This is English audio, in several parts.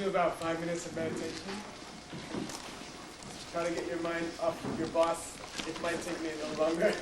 about 5 minutes of meditation. Try to get your mind off of your boss. It might take me a little longer.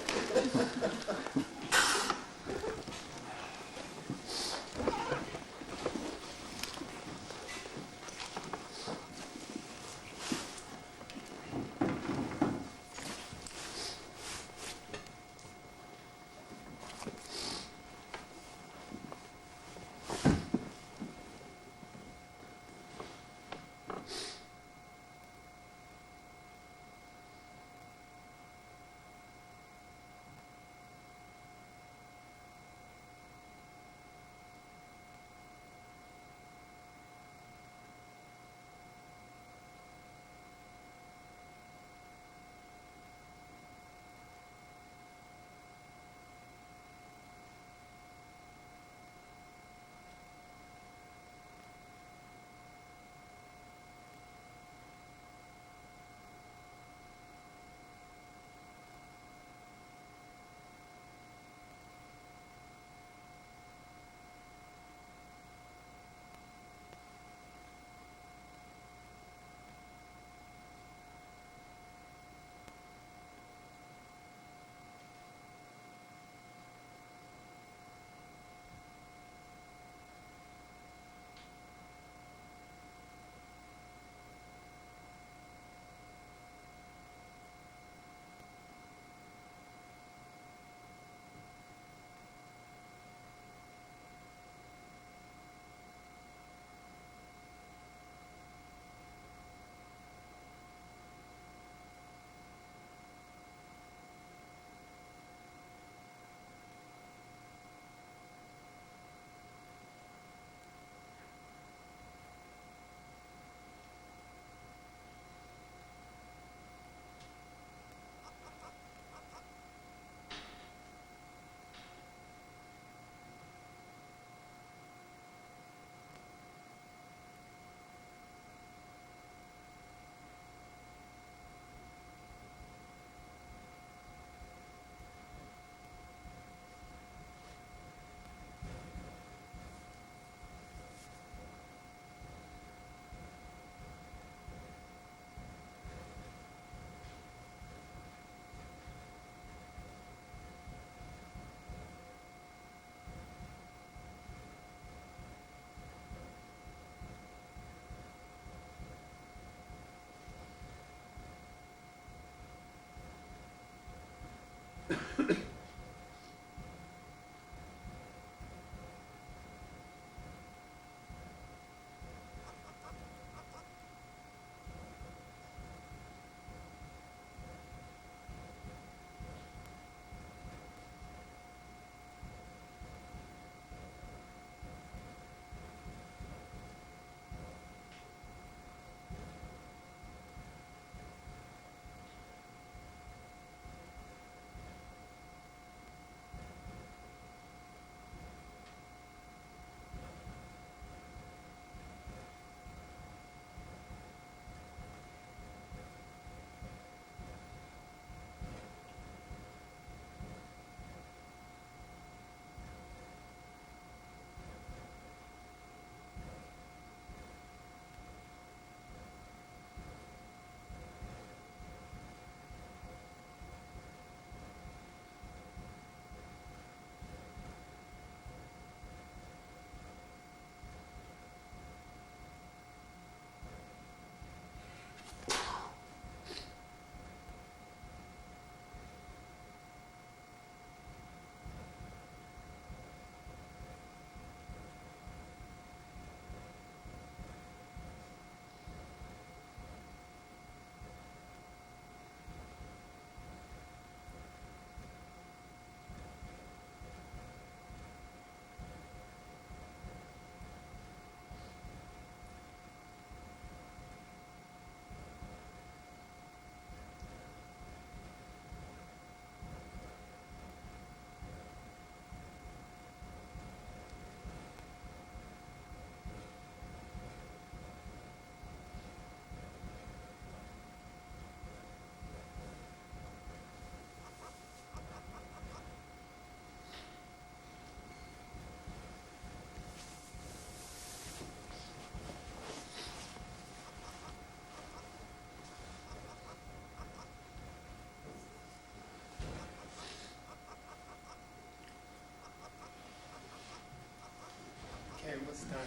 this time.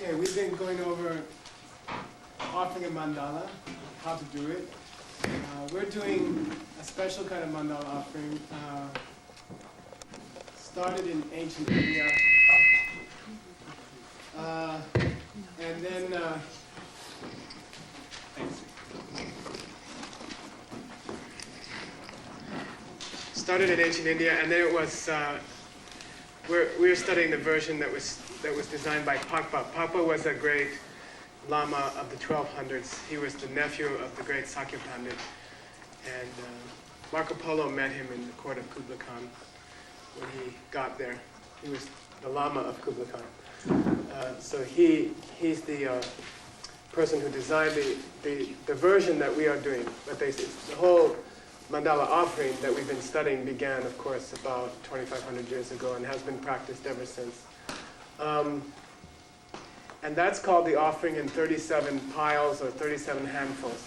Okay, we've been going over offering a mandala, how to do it. We're doing a special kind of mandala offering, started in ancient India, and then, thanks. Started in ancient India, and then it was, we're studying the version that was designed by Pakpa. Pakpa was a great Lama of the 1200s. He was the nephew of the great Sakya Pandit. And Marco Polo met him in the court of Kublai Khan when he got there. He was the Lama of Kublai Khan. So he's the person who designed the version that we are doing. But the whole mandala offering that we've been studying began, of course, about 2,500 years ago and has been practiced ever since. And that's called the offering in 37 piles or 37 handfuls.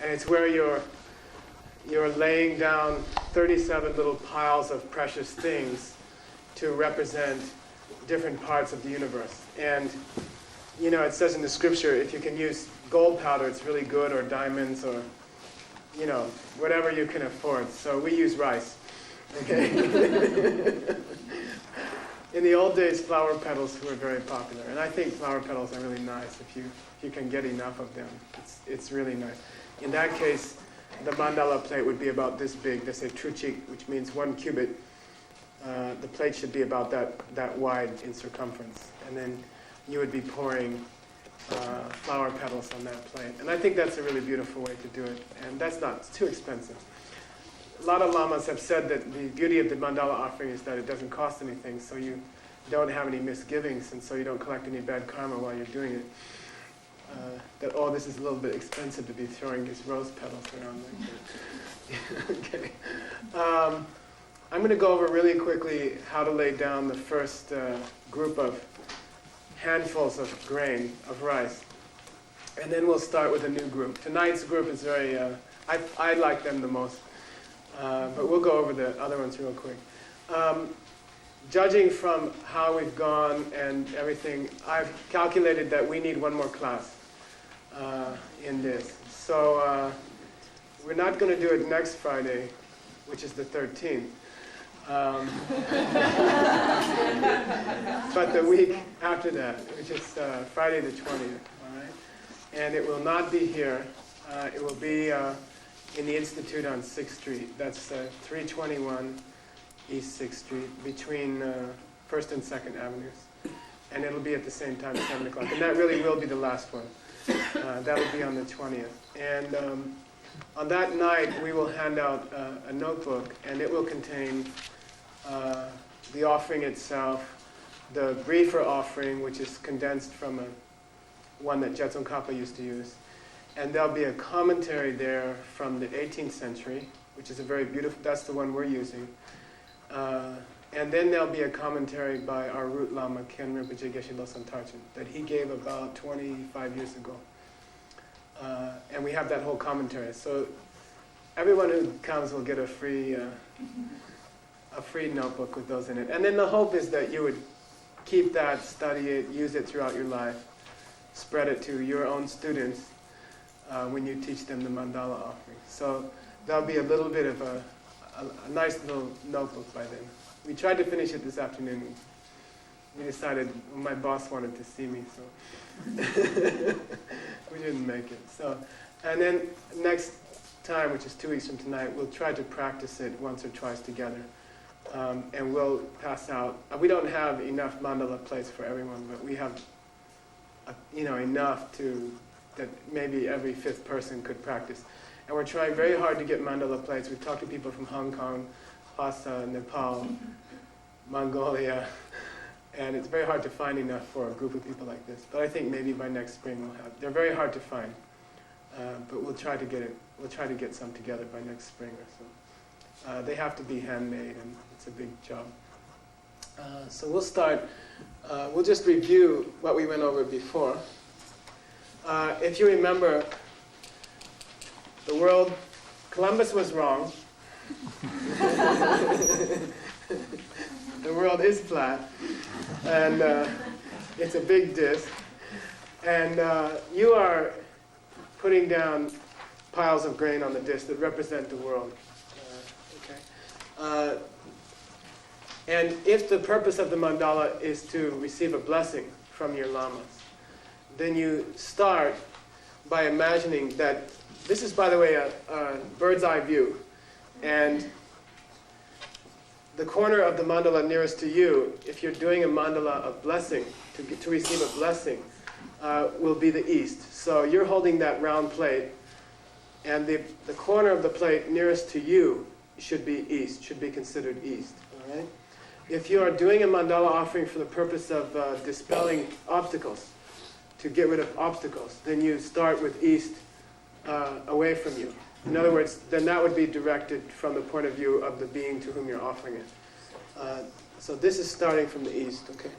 And it's where you're laying down 37 little piles of precious things to represent different parts of the universe. And, you know, it says in the scripture, if you can use gold powder, it's really good, or diamonds, or, you know, whatever you can afford. So we use rice. Okay? In the old days, flower petals were very popular, and I think flower petals are really nice if you can get enough of them. It's really nice. In that case, the mandala plate would be about this big. They say truchik, which means 1 cubit. The plate should be about that wide in circumference, and then you would be pouring flower petals on that plate. And I think that's a really beautiful way to do it, and it's too expensive. A lot of lamas have said that the beauty of the mandala offering is that it doesn't cost anything, so you don't have any misgivings, and so you don't collect any bad karma while you're doing it. that, oh, this is a little bit expensive to be throwing these rose petals around like that. Okay. I'm going to go over really quickly how to lay down the first group of handfuls of grain of rice. And then we'll start with a new group. Tonight's group is very, I like them the most. But we'll go over the other ones real quick. Judging from how we've gone and everything, I've calculated that we need one more class in this. So we're not going to do it next Friday, which is the 13th. But the week after that, which is Friday the 20th, all right? And it will not be here. It will be in the Institute on 6th Street. That's 321 East 6th Street, between 1st and 2nd Avenues. And it'll be at the same time, 7 o'clock. And that really will be the last one. That'll be on the 20th. And on that night, we will hand out a notebook, and it will contain the offering itself, the briefer offering, which is condensed from one that Jetsun Kappa used to use. And there'll be a commentary there from the 18th century, which is a very beautiful, that's the one we're using. And then there'll be a commentary by our root Lama, Ken Rinpoche Geshe Losang Tarchen, that he gave about 25 years ago. And we have that whole commentary. So everyone who comes will get a free notebook with those in it. And then the hope is that you would keep that, study it, use it throughout your life, spread it to your own students when you teach them the mandala offering. So there'll be a little bit of a nice little notebook by then. We tried to finish it this afternoon. We decided, well, my boss wanted to see me, so we didn't make it. So, and then next time, which is 2 weeks from tonight, we'll try to practice it once or twice together. And we'll pass out. We don't have enough mandala plates for everyone, but we have enough that maybe every 5th person could practice. And we're trying very hard to get mandala plates. We've talked to people from Hong Kong, Lhasa, Nepal, Mongolia, and it's very hard to find enough for a group of people like this. But I think maybe by next spring we'll have. They're very hard to find, but we'll try to get it. We'll try to get some together by next spring or so. They have to be handmade, and it's a big job. So we'll start. We'll just review what we went over before. If you remember, the world, Columbus was wrong. The world is flat, and it's a big disc. And you are putting down piles of grain on the disc that represent the world. And if the purpose of the mandala is to receive a blessing from your lamas, then you start by imagining that this is, by the way, a bird's eye view. And the corner of the mandala nearest to you, if you're doing a mandala of blessing, to receive a blessing, will be the east. So you're holding that round plate, and the corner of the plate nearest to you should be east, should be considered east. All right? If you are doing a mandala offering for the purpose of dispelling obstacles, to get rid of obstacles, then you start with east away from you. In other words, then that would be directed from the point of view of the being to whom you're offering it. So this is starting from the east, okay?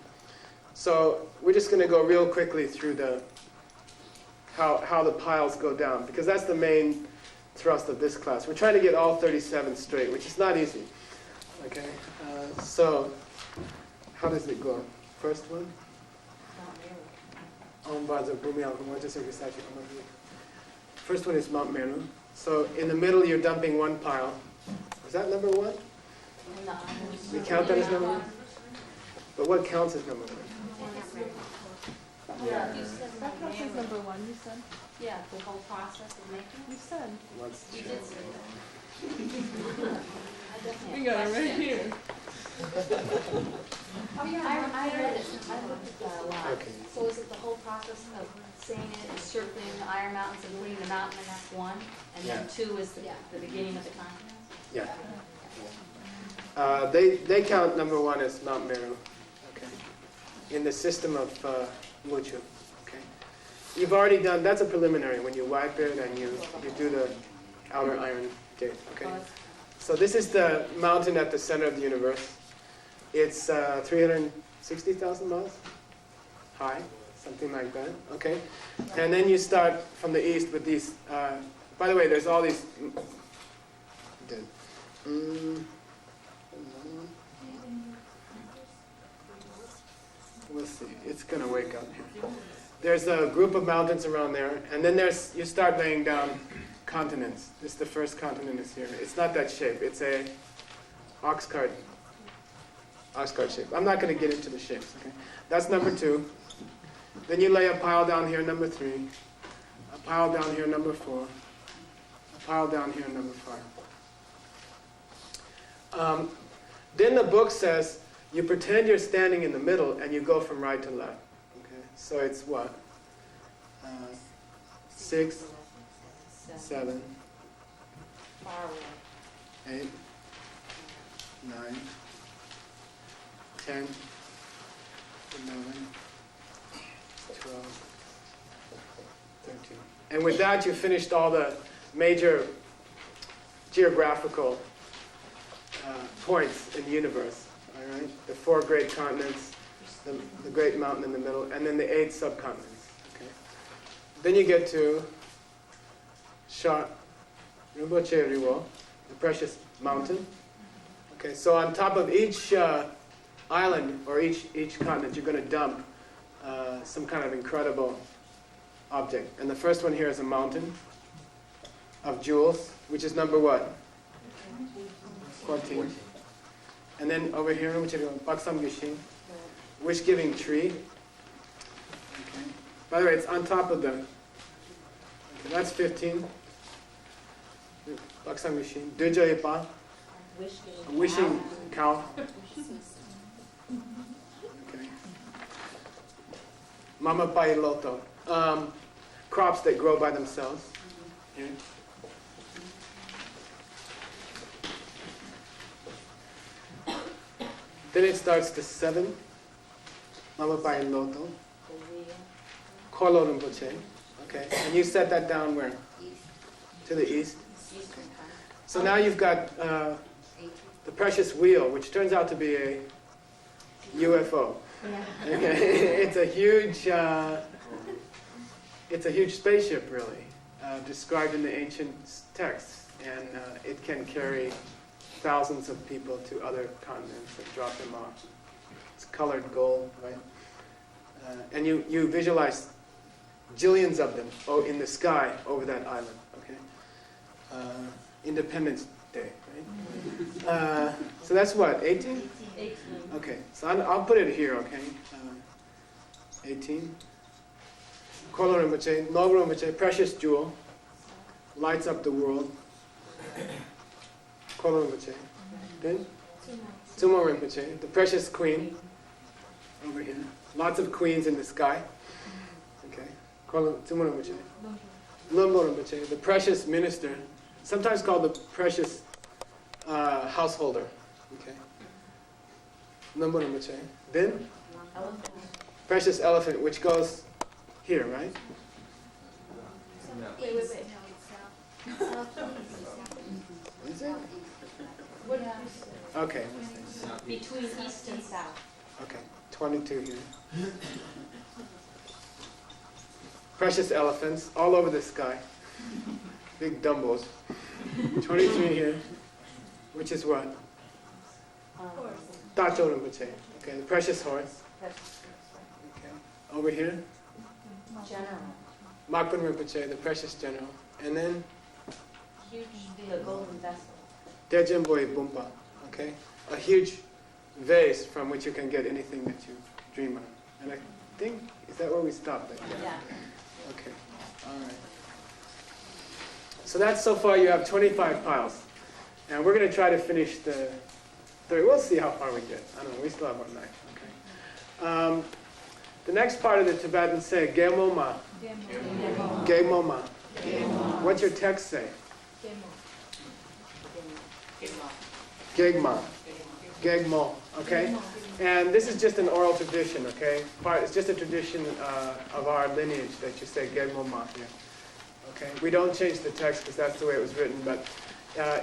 So we're just going to go real quickly through how the piles go down, because that's the main thrust of this class. We're trying to get all 37 straight, which is not easy. Okay, so how does it go? First one? First one is Mount Meru. So in the middle you're dumping one pile. Is that number one? We count that as number one? But what counts as number one? Yeah, that counts as number one, you said? Yeah, the whole process of making. You said. You did say that. We got it right here. Oh yeah, I read it. I looked at that a lot. Okay. So is it the whole process of saying it, and circling the Iron Mountains and putting the mountain, and that's one? And then two is the beginning of the continent? Yeah. They count number one as Mount Meru, okay, in the system of Muchu. Okay. you've already done, that's a preliminary, when you wipe it and you do the outer iron gate, okay? So this is the mountain at the center of the universe. It's 360,000 miles high, something like that, okay? And then you start from the east with these, by the way, there's all these, we'll see, it's gonna wake up here. There's a group of mountains around there, and then you start laying down continents. This is the first continent is here. It's not that shape, it's a ox cart shape. I'm not gonna get into the shapes, okay? That's number 2. Then you lay a pile down here, number 3. A pile down here, number 4. A pile down here, number 5. Then the book says you pretend you're standing in the middle and you go from right to left. Okay, so it's what? 6, 7, 8, 9, 10, 11, 12, 13. And with that, you finished all the major geographical points in the universe. All right, the 4 great continents, the great mountain in the middle, and then the 8 subcontinents. Okay. Then you get to Sha Rinpoche Riwo, the precious mountain. Okay, so on top of each island or each continent, you're going to dump some kind of incredible object. And the first one here is a mountain of jewels, which is number what? 14. And then over here, Baksam Gishin, wish-giving tree. Okay. By the way, it's on top of them. Okay, that's 15. Baksam Gishin. Duja Ipa, a wishing cow. Okay. Mama Pai Loto, crops that grow by themselves. Here. Then it starts to 7. Mama Pai Loto. Kolo Rinpoche. Okay. And you set that down where? To the east. So now you've got the precious wheel, which turns out to be a UFO. Okay. It's a huge spaceship, really, described in the ancient texts, and it can carry thousands of people to other continents and drop them off. It's colored gold, right? And you visualize jillions of them in the sky over that island. Okay, Independence Day, right? So that's what, 18? 18. Okay, so I'll put it here. Okay, 18. Kolo Rinpoche, Noble Rinpoche, precious jewel, lights up the world. Kolo Rinpoche. Then Sumo Rinpoche, the precious queen, over here. Lots of queens in the sky. Okay. Sumo Rinpoche. Lumbo Rinpoche, the precious minister, sometimes called the precious householder. Okay. Lumbo Rinpoche. Then precious elephant, which goes here, right? Wait. Is it? Okay. Between east and south. Okay. 22 here. Precious elephants all over the sky. Big Dumbos. 23 here. Which is what? Tacho Rinpoche. Okay, the precious horse. Okay. Over here. General. Makpan Rinpoche, the precious general. And then Huge, the golden vessel. Dejemboy Bumpa. Okay? A huge vase from which you can get anything that you dream of. And I think, is that where we stopped? Yeah. Okay. All right. So that's so far you have 25 piles. And we're going to try to finish the 30. We'll see how far we get. I don't know. We still have one night. Okay. The next part of the Tibetan say, Gemoma. Gemoma. What's your text say? Gegma. Gegmo. Okay? And this is just an oral tradition, okay? It's just a tradition of our lineage that you say Gemoma here. Okay? We don't change the text because that's the way it was written, but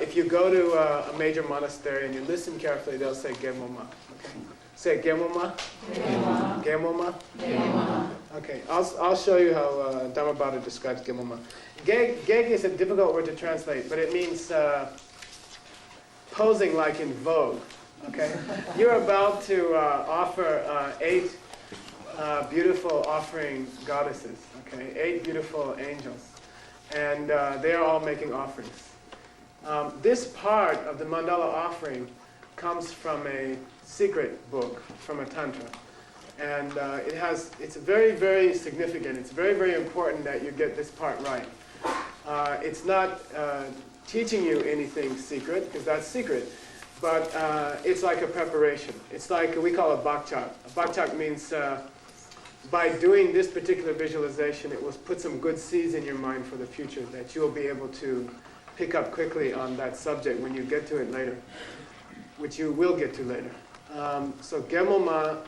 if you go to a major monastery and you listen carefully, they'll say Gemoma. Okay? Say Gemoma. Gemoma. Gemoma. Gemoma. Okay, I'll show you how Dhammabhata describes Gemoma. Geg is a difficult word to translate, but it means posing like in vogue. Okay, you're about to offer 8 beautiful offering goddesses. Okay, 8 beautiful angels, and they're all making offerings. This part of the mandala offering comes from a secret book from a tantra, and it's very, very significant. It's very, very important that you get this part right. It's not teaching you anything secret, because that's secret. But it's like a preparation. It's like, we call it bakchak. Bakchak means by doing this particular visualization, it will put some good seeds in your mind for the future that you'll be able to pick up quickly on that subject when you get to it later, which you will get to later. So Gemoma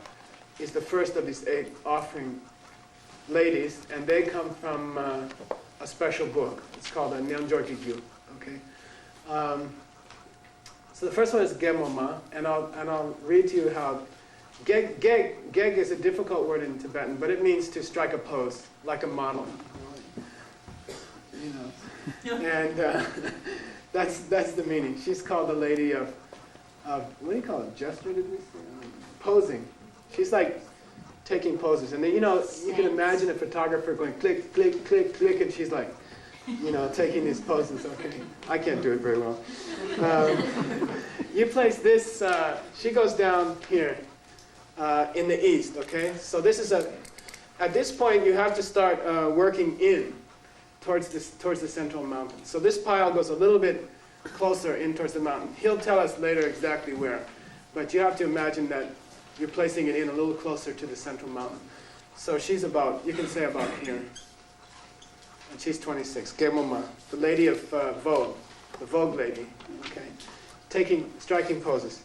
is the first of these 8 offering ladies, and they come from a special book. It's called a Nyanjorkigyu. Okay. So the first one is Gemoma, and I'll read to you how Geg is a difficult word in Tibetan, but it means to strike a pose, like a model. You know. And that's the meaning. She's called the lady of what do you call it? Gesture, did we say? Posing. She's like taking poses, and then, you know, you can imagine a photographer going click, click, click, click, and she's like, you know, taking these poses. Okay, I can't do it very well. You place this, she goes down here in the east, okay? So this is at this point you have to start working in towards the central mountain. So this pile goes a little bit closer in towards the mountain. He'll tell us later exactly where, but you have to imagine that you're placing it in a little closer to the central mountain. So she's about, you can say about here. And she's 26, Gemoma, the lady of Vogue, the Vogue lady, okay, striking poses.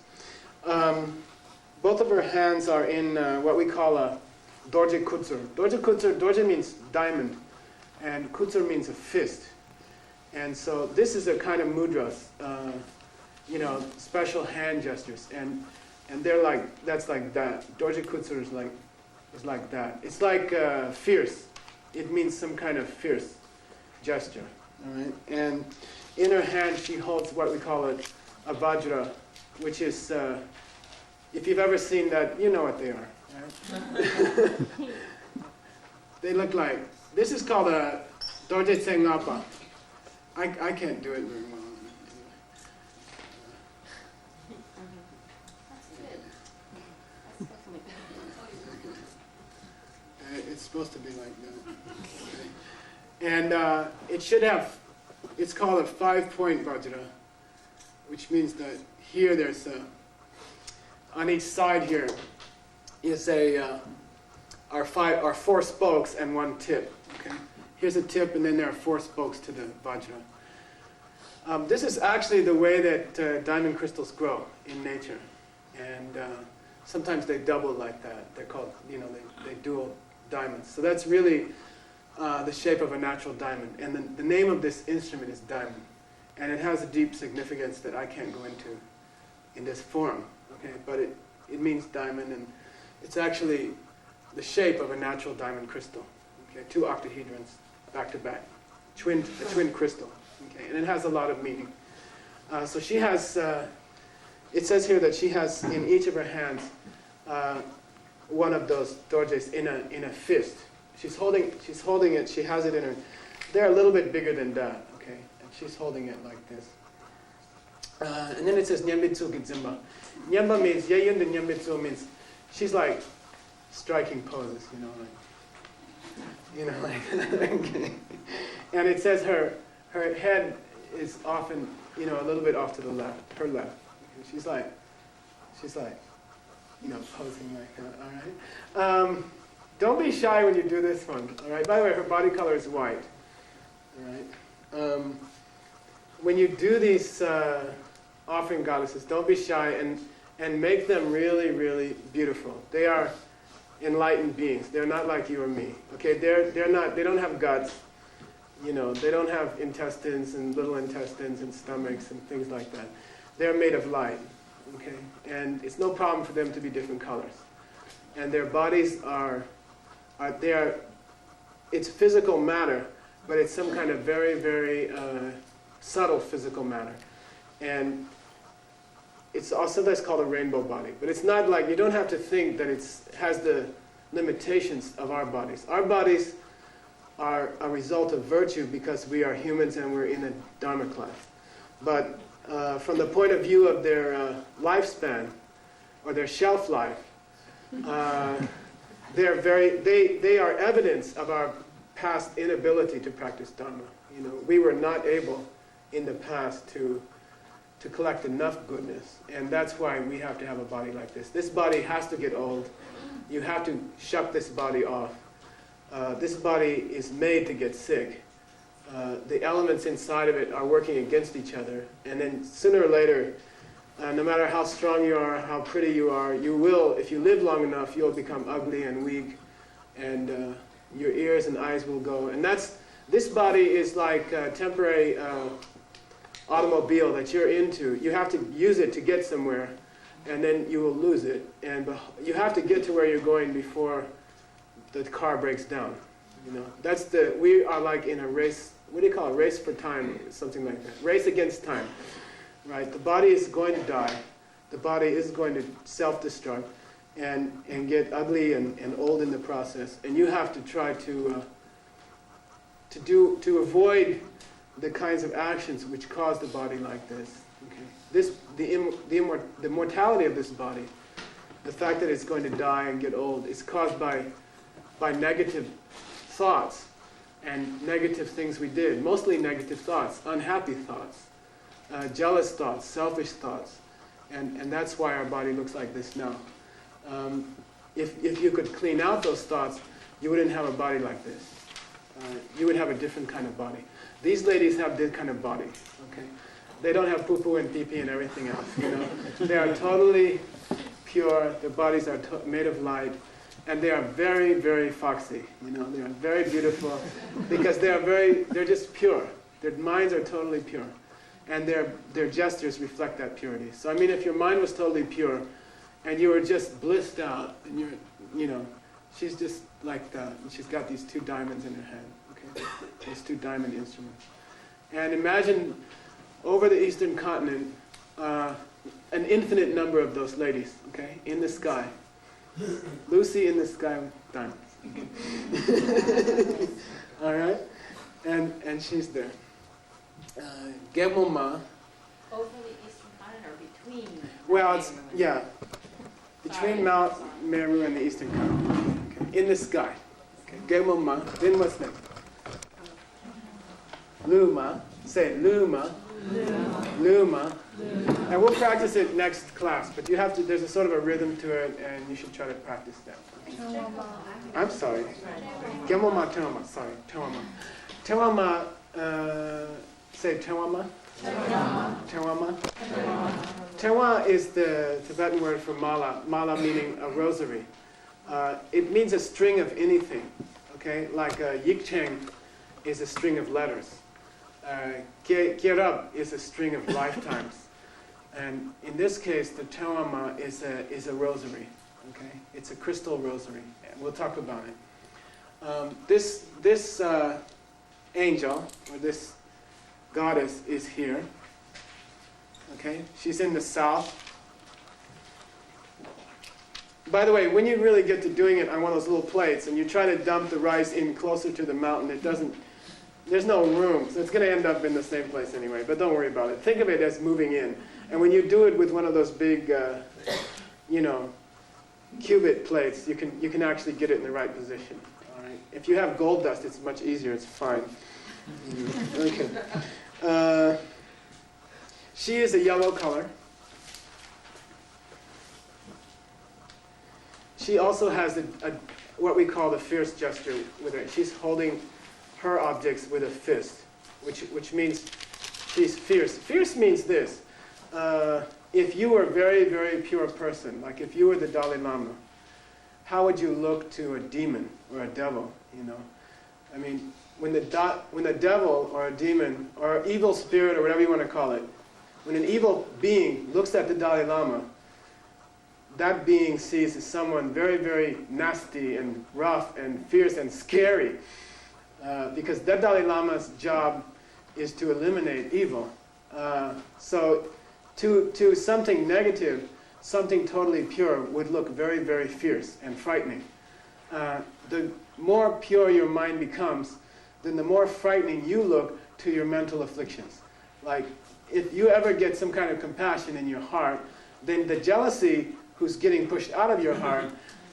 Both of her hands are in what we call a dorje kutsur. Dorje means diamond, and kutsur means a fist. And so this is a kind of mudras, you know, special hand gestures, and they're like, that's like that. Dorje kutsur is like that. It's like fierce. It means some kind of fierce gesture, all right? And in her hand, she holds what we call a vajra, which is, if you've ever seen that, you know what they are, right? They look like, this is called a dorje tsengapa. I can't do it very well. It's supposed to be like that. And it should have, it's called a 5-point vajra, which means that here there's on each side here is our 4 spokes and 1 tip. Okay, here's a tip, and then there are 4 spokes to the vajra. This is actually the way that diamond crystals grow in nature, and sometimes they double like that. They're called, you know, they dual diamonds. So that's really the shape of a natural diamond. And the name of this instrument is diamond. And it has a deep significance that I can't go into in this forum. Okay, but it means diamond, and it's actually the shape of a natural diamond crystal. Okay, 2 octahedrons back to back, a twin crystal. Okay, and it has a lot of meaning. So she has, it says here that she has in each of her hands one of those dorjes in a fist. She's holding it. She has it in her. They're a little bit bigger than that. Okay, and she's holding it like this. And then it says Nyambitsu Gizimba. Nyamba means Yeyun, and Nyambitsu means she's like striking poses, like. Okay. And it says her head is often, a little bit off to the left, her left. Okay. She's like, posing like that. All right. Don't be shy when you do this one. All right. By the way, her body color is white. All right. When you do these offering goddesses, don't be shy, and make them really, really beautiful. They are enlightened beings. They're not like you or me. Okay, they're not. They don't have guts. You know, they don't have intestines and little intestines and stomachs and things like that. They're made of light. Okay, and it's no problem for them to be different colors. And their bodies are it's physical matter, but it's some kind of very, very subtle physical matter. And it's also sometimes called a rainbow body. But it's not like, you don't have to think that it has the limitations of our bodies. Our bodies are a result of virtue because we are humans and we're in a Dharma class. But from the point of view of their lifespan, or their shelf life, they are evidence of our past inability to practice Dharma. You know, we were not able in the past to collect enough goodness, and that's why we have to have a body like this. This body has to get old. You have to shuck this body off. This body is made to get sick. The elements inside of it are working against each other, and then sooner or later, no matter how strong you are, how pretty you are, you will, if you live long enough, you'll become ugly and weak, and your ears and eyes will go. And this body is like a temporary automobile that you're into. You have to use it to get somewhere, and then you will lose it. And you have to get to where you're going before the car breaks down. You know, we are like in a race. What do you call it? Race for time, something like that. Race against time, right? The body is going to die. The body is going to self-destruct and get ugly and old in the process. And you have to try to avoid the kinds of actions which cause the body like this. Okay? The mortality of this body, the fact that it's going to die and get old, is caused by negative thoughts and negative things we did. Mostly negative thoughts, unhappy thoughts, jealous thoughts, selfish thoughts. And that's why our body looks like this now. If you could clean out those thoughts, you wouldn't have a body like this. You would have a different kind of body. These ladies have this kind of body. Okay, they don't have poo-poo and pee-pee and everything else. You know, they are totally pure. Their bodies are made of light, and they are very, very foxy. You know, they are very beautiful because they're just pure. Their minds are totally pure, and their gestures reflect that purity. So I mean, if your mind was totally pure, and you were just blissed out, and you know, she's just like that. And she's got these two diamonds in her hand. Okay, these two diamond instruments. And imagine over the eastern continent, an infinite number of those ladies. Okay, in the sky. Lucy in the sky with diamonds. All right, and she's there. Gemoma. Over the eastern continent or between? Well, it's between Mount Meru and the eastern continent. Okay. In the sky. Okay. Gemoma. Then what's next? Luma. Say Luma. Luma. Luma. And we'll practice it next class, but you have to. There's a sort of a rhythm to it, and you should try to practice that. I'm sorry. Gemoma Tewama. Sorry, Tewama. Tewama. Say Tewama. Tewama. Tewa is the Tibetan word for mala. Mala meaning a rosary. It means a string of anything. Okay, like Yikcheng is a string of letters. Gyerab is a string of lifetimes. And in this case, the Tewama is a rosary. Okay, it's a crystal rosary. We'll talk about it. This angel, or this goddess, is here. Okay, she's in the south. By the way, when you really get to doing it on one of those little plates, and you try to dump the rice in closer to the mountain, there's no room, so it's going to end up in the same place anyway, but don't worry about it. Think of it as moving in. And when you do it with one of those big, cubit plates, you can actually get it in the right position. All right. If you have gold dust, it's much easier, it's fine. Okay. She is a yellow color. She also has what we call the fierce gesture with her. She's holding her objects with a fist, which means she's fierce. Fierce means this. if you were a very, very pure person, like if you were the Dalai Lama, how would you look to a demon or a devil, you know? I mean, when the devil or a demon or evil spirit or whatever you want to call it, when an evil being looks at the Dalai Lama, that being sees as someone very, very nasty and rough and fierce and scary. Because that Dalai Lama's job is to eliminate evil. So to something negative, something totally pure would look very, very fierce and frightening. The more pure your mind becomes, then the more frightening you look to your mental afflictions. Like, if you ever get some kind of compassion in your heart, then the jealousy who's getting pushed out of your heart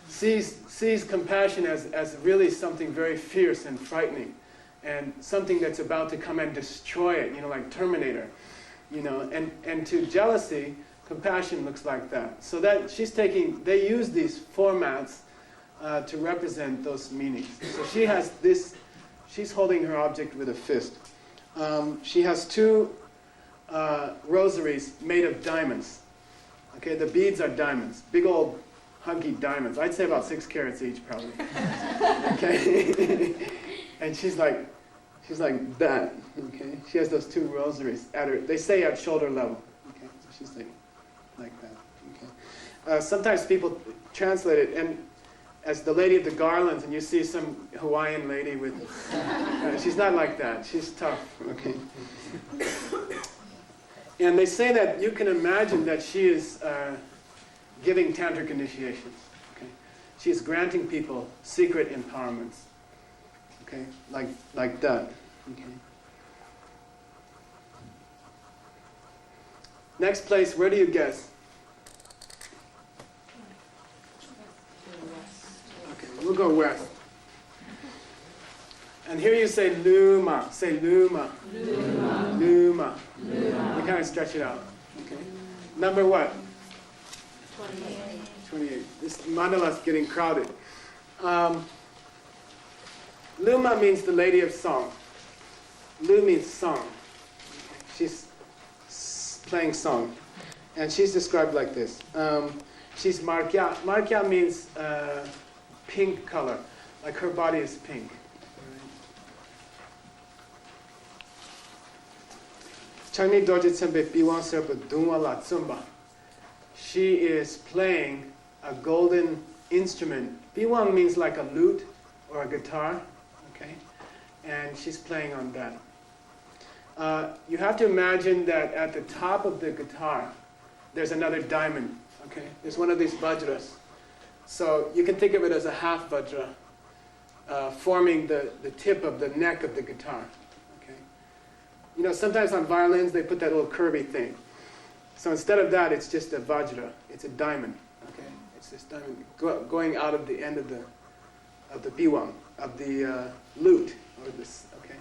sees compassion as really something very fierce and frightening, and something that's about to come and destroy it, you know, like Terminator, you know. And to jealousy, compassion looks like that. So that they use these formats to represent those meanings. So she has this, she's holding her object with a fist. She has two rosaries made of diamonds. Okay, the beads are diamonds, big old hunky diamonds. I'd say about 6 carats each, probably. Okay, and she's like that. Okay, she has those two rosaries at her. They say at shoulder level. Okay, so she's like that. Okay, sometimes people translate it and as the lady of the garlands, and you see some Hawaiian lady with. She's not like that. She's tough. Okay. And they say that you can imagine that she is giving tantric initiations. Okay? She is granting people secret empowerments. Okay, like that. Okay. Next place, where do you guess? Okay, we'll go west. And here you say Luma. Say Luma. Luma. Luma. Luma. You kind of stretch it out. Okay. Number what? 28. 28. This mandala's getting crowded. Luma means the lady of song. Lu means song. She's playing song. And she's described like this. She's markya. Markya means pink color. Like her body is pink. She is playing a golden instrument. Biwang means like a lute or a guitar, okay? And she's playing on that. You have to imagine that at the top of the guitar, there's another diamond, okay? There's one of these vajras. So you can think of it as a half vajra, forming the tip of the neck of the guitar. You know, sometimes on violins they put that little curvy thing. So instead of that, it's just a vajra. It's a diamond. Okay, it's this diamond going out of the end of the biwang, of the lute, or this. Okay,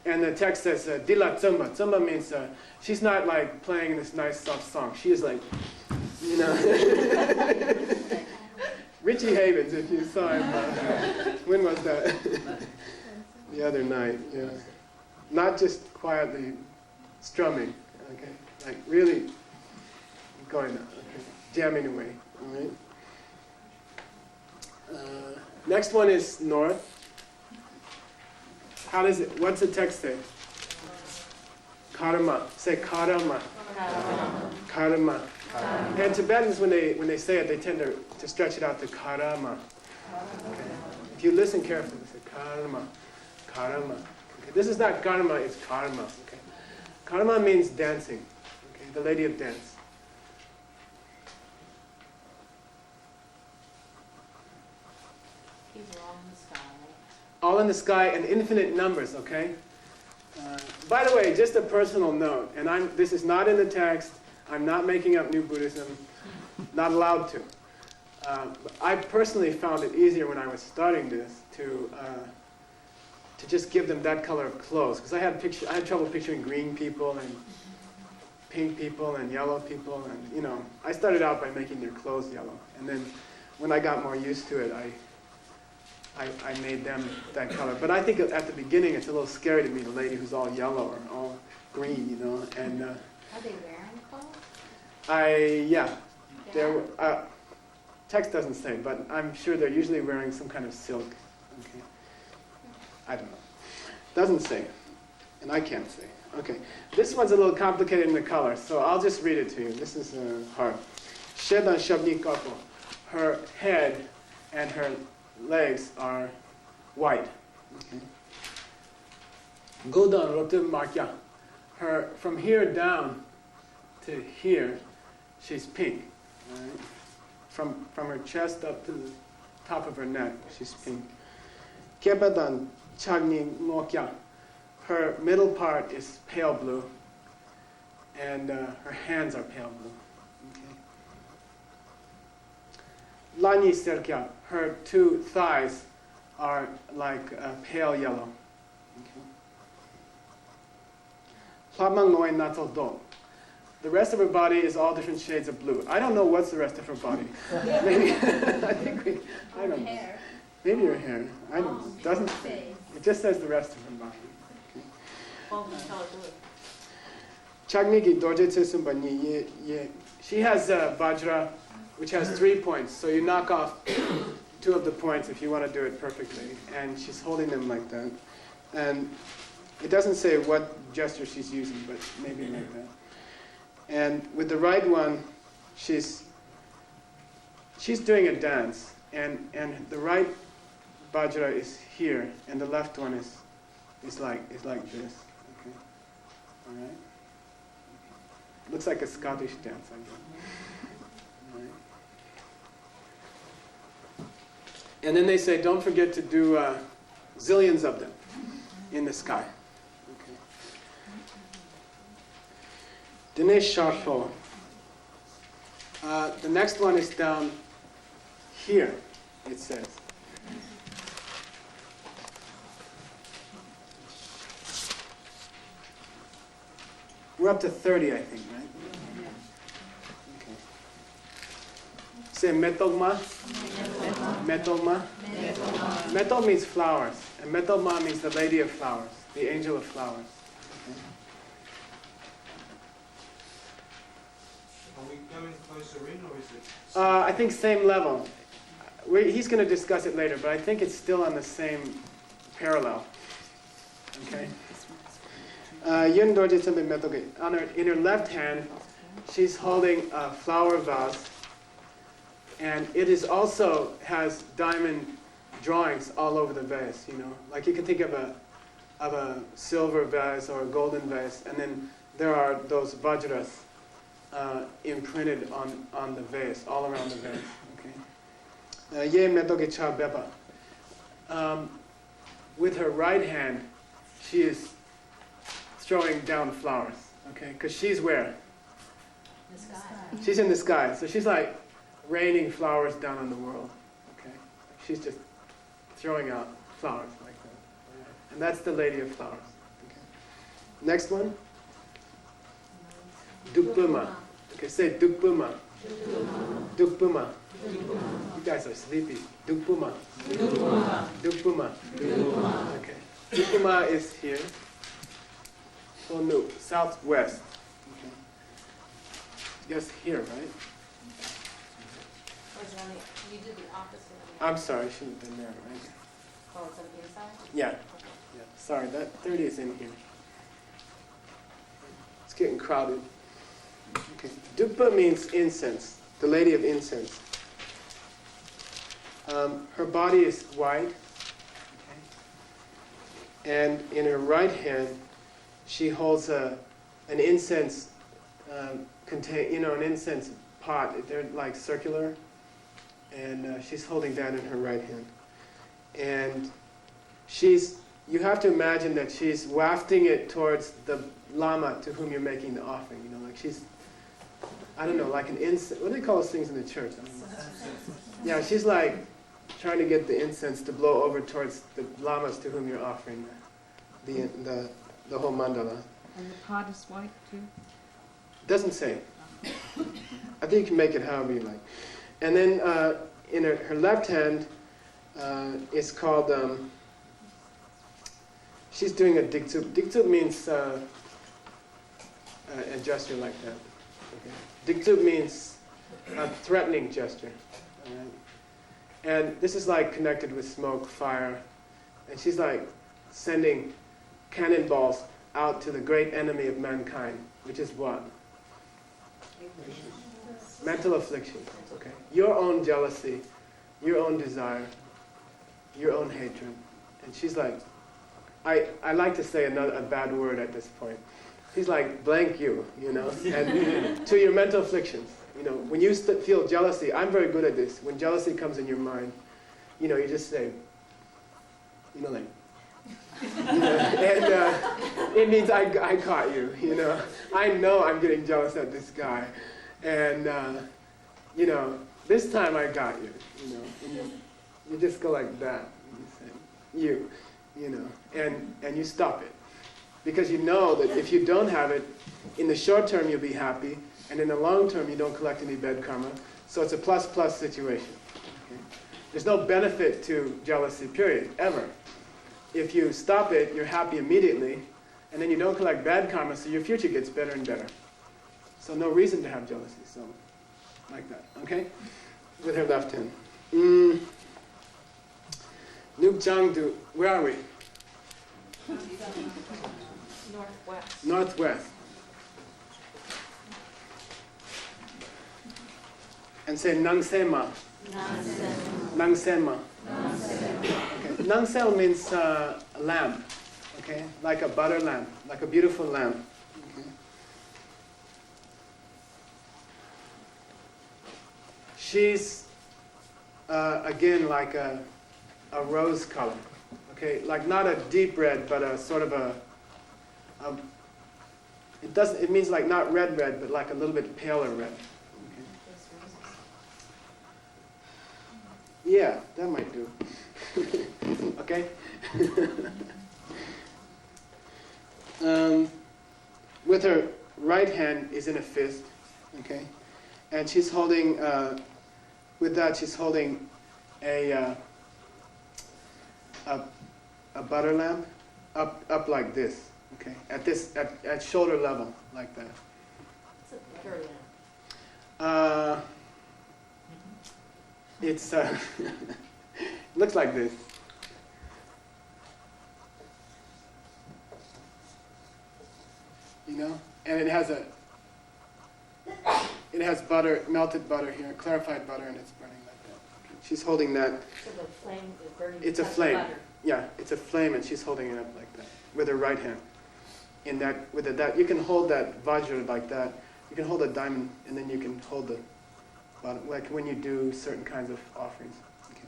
and the text says dila tsumba. Tsumba means she's not like playing this nice soft song. She is like, you know, Richie Havens. If you saw him, when was that? The other night. Yeah. Not just quietly strumming, okay? Like really going, okay, jamming away, all right? Next one is north. How does it, what's the text say? Karma. Say karma. Karma. And Tibetans, when they say it, they tend to stretch it out to karma. Okay. If you listen carefully, they say karma. Karma. This is not karma, it's karma. Okay? Karma means dancing. Okay? The lady of dance. These are all in the sky. All in the sky and infinite numbers, okay? By the way, just a personal note, and this is not in the text, I'm not making up new Buddhism, not allowed to. But I personally found it easier when I was starting this to just give them that color of clothes, because I had trouble picturing green people and pink people and yellow people, and you know, I started out by making their clothes yellow, and then when I got more used to it, I made them that color. But I think at the beginning it's a little scary to meet a lady who's all yellow or all green, you know. And Are they wearing clothes? Yeah. There, text doesn't say, but I'm sure they're usually wearing some kind of silk. Okay. I don't know. Doesn't say, and I can't say. Okay. This one's a little complicated in the color, so I'll just read it to you. This is hard. Shedan shabni kako. Her head and her legs are white. Okay. Godan rotum markya. Her from here down to here, she's pink. Right? From her chest up to the top of her neck, she's pink. Kebadan chagni mokya. Her middle part is pale blue, and her hands are pale blue. Okay. Lani serkya. Her two thighs are like pale yellow. Hlamang noy natal do. The rest of her body is all different shades of blue. I don't know what's the rest of her body. Maybe I don't know. Maybe her hair. I don't know. Doesn't say. It just says the rest of her body. Chagniki dorje sumbani ye. She has vajra, which has 3 points. So you knock off 2 of the points if you want to do it perfectly. And she's holding them like that. And it doesn't say what gesture she's using, but maybe like that. And with the right one, she's doing a dance, and the right vajra is here, and the left one is like this. Okay, all right. Looks like a Scottish dance, I guess. All right. And then they say, don't forget to do zillions of them in the sky. Dinesh Sharpo. The next one is down here, it says. We're up to 30, I think, right? Okay. Say metogma. Metogma. Metal means flowers, and metogma means the lady of flowers, the angel of flowers. Are we going closer in, or is it? I think same level. He's going to discuss it later, but I think it's still on the same parallel. Okay. In her left hand, she's holding a flower vase, and it is also has diamond drawings all over the vase. You know, like you can think of a silver vase or a golden vase, and then there are those vajras imprinted on the vase, all around the vase. Okay. With her right hand, she is throwing down flowers. Okay, because she's where? The sky. She's in the sky, so she's like raining flowers down on the world. Okay, she's just throwing out flowers like that, and that's the lady of flowers. Okay. Next one. Dukpuma. Okay, say Dukpuma. Dukpuma. You guys are sleepy. Dukpuma. Dukpuma. Okay. Dukpuma is here. Honu, southwest. Okay. Yes, here, right? You did the opposite. I'm sorry, I shouldn't have been there, right? Oh, it's on the inside? Yeah. Yeah. Sorry, that 30 is in here. It's getting crowded. Okay. Dukpa means incense, the lady of incense. Her body is white, okay. And in her right hand, she holds an incense an incense pot. They're like circular, and she's holding that in her right hand. And you have to imagine that she's wafting it towards the lama to whom you're making the offering. You know, like she's, I don't know, like an incense. What do they call those things in the church? I don't know. Yeah, she's like trying to get the incense to blow over towards the lamas to whom you're offering the whole mandala. And the pot is white too? Doesn't say. I think you can make it however you like. And then in her left hand is called, she's doing a diktup. Diktup means a gesture like that. Okay. Diktu means a threatening gesture. All right? And this is like connected with smoke, fire. And she's like sending cannonballs out to the great enemy of mankind, which is what? Mental affliction. Okay? Your own jealousy, your own desire, your own hatred. And she's like, I like to say a bad word at this point. He's like, blank you, and to your mental afflictions. When you feel jealousy, I'm very good at this. When jealousy comes in your mind, you just say, like, and it means I caught you, I know I'm getting jealous at this guy, and this time I got you, and you just go like that, and you say, and you stop it. Because you know that if you don't have it, in the short term you'll be happy, and in the long term you don't collect any bad karma. So it's a plus-plus situation. Okay? There's no benefit to jealousy, period, ever. If you stop it, you're happy immediately, and then you don't collect bad karma, so your future gets better and better. So no reason to have jealousy, so like that, okay? With her left hand. Nukjangdu, where are we? Northwest. Northwest. And say Nangsema. Nangsema. Okay. Nangsel means lamp. Okay, like a butter lamp, like a beautiful lamp. Okay. She's again like a rose color. Okay, like not a deep red, but a sort of it means like not red, but like a little bit paler red. Okay. Yeah, that might do. Okay. With her right hand is in a fist. Okay, and she's holding. With that, she's holding a butter lamp up like this. Okay, at shoulder level, like that. It's a butter lamp. It's looks like this. And it has butter, melted butter here, clarified butter, and it's burning like that. Okay. She's holding that. So the flame is burning. It's a flame. Yeah, it's a flame, and she's holding it up like that with her right hand. That you can hold that vajra like that. You can hold a diamond, and then you can hold the bottom, like when you do certain kinds of offerings. Okay.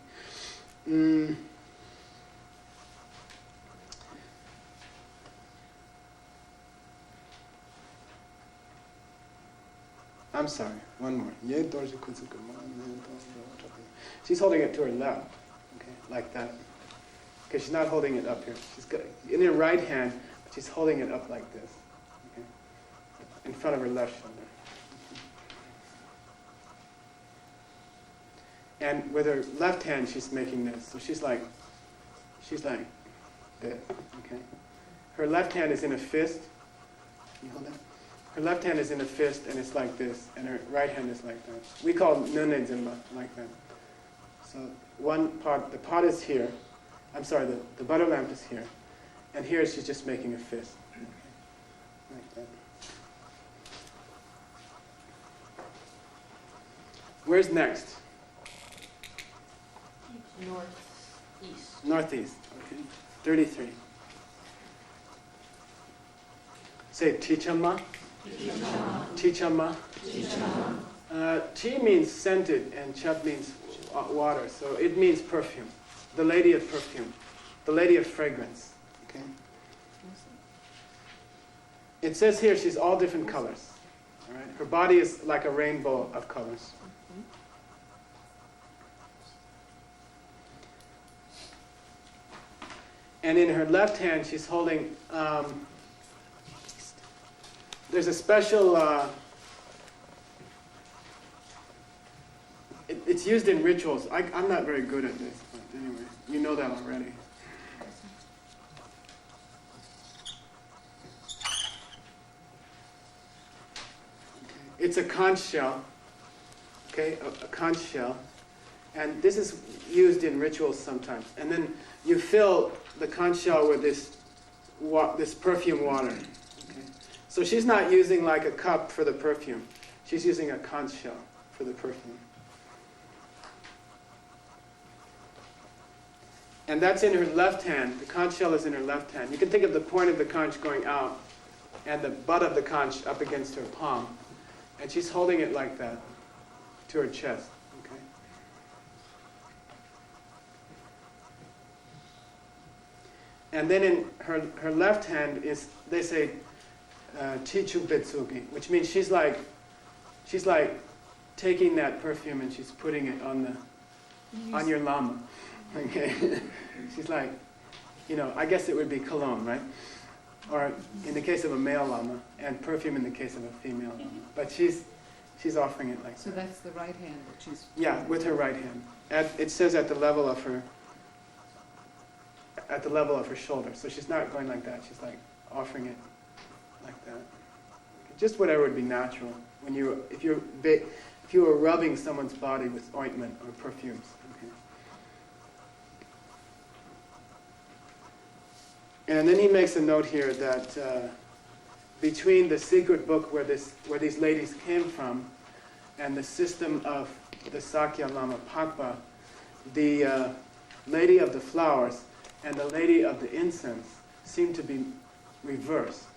I'm sorry, one more. She's holding it to her left, okay, like that. Okay, she's not holding it up here. She's got in her right hand, but she's holding it up like this, okay, in front of her left shoulder. And with her left hand, she's making this. So she's like this, okay. Her left hand is in a fist. Can you hold that? Her left hand is in a fist, and it's like this, and her right hand is like that. We call nune zimba, like that. So one part, the pot is here. I'm sorry, the butter lamp is here. And here she's just making a fist. Okay. Like that. Where's next? Northeast. Northeast, okay. 33. Say Chichama. Chichama. Chi means scented and Chap means water, so it means perfume. The lady of perfume, the lady of fragrance. Okay. It says here she's all different colors. All right. Her body is like a rainbow of colors. And in her left hand, she's holding. There's a special. It's used in rituals. I'm not very good at this, but anyway, you know that already. Okay. it's a conch shell, okay, a conch shell. And this is used in rituals sometimes. And then you fill the conch shell with this perfume water. Okay? So she's not using like a cup for the perfume. She's using a conch shell for the perfume. And that's in her left hand. The conch shell is in her left hand. You can think of the point of the conch going out and the butt of the conch up against her palm. And she's holding it like that to her chest. Okay? And then in her left hand is, they say, chichu betsugi, which means she's like taking that perfume and she's putting it on your lama. Okay? She's like, I guess it would be cologne, right? Or in the case of a male lama, and perfume in the case of a female lama. But she's offering it like that. So that's the right hand that she's... Yeah, with her right hand. It says at the level of her shoulder. So she's not going like that. She's like offering it like that. Just whatever would be natural when if you were rubbing someone's body with ointment or perfumes. Okay. And then he makes a note here that between the secret book where these ladies came from and the system of the Sakya Lama Pakpa, the lady of the flowers and the lady of the incense seem to be reversed.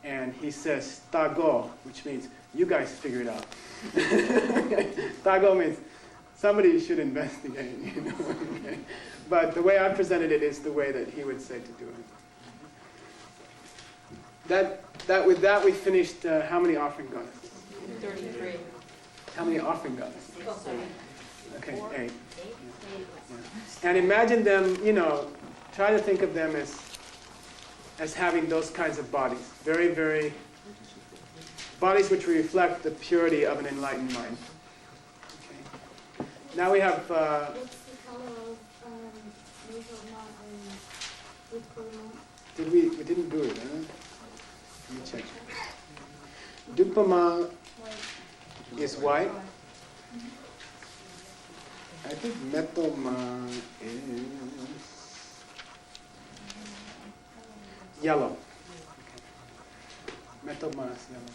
And he says, Tago, which means, you guys figure it out. Tago means, somebody should investigate, Okay? But the way I presented it is the way that he would say to do it. With that we finished, how many offering goddesses? 33. How many offering goddesses? Oh, sorry. Okay, 8. 8. Yeah. And imagine them, try to think of them as having those kinds of bodies. Very, very, bodies which reflect the purity of an enlightened mind. Okay. Now we have... What's the color of Nirvana and Dukpama? we didn't do it, huh? Let me check. Dukpama is white. I think Metoma is yellow. Metoma is yellow.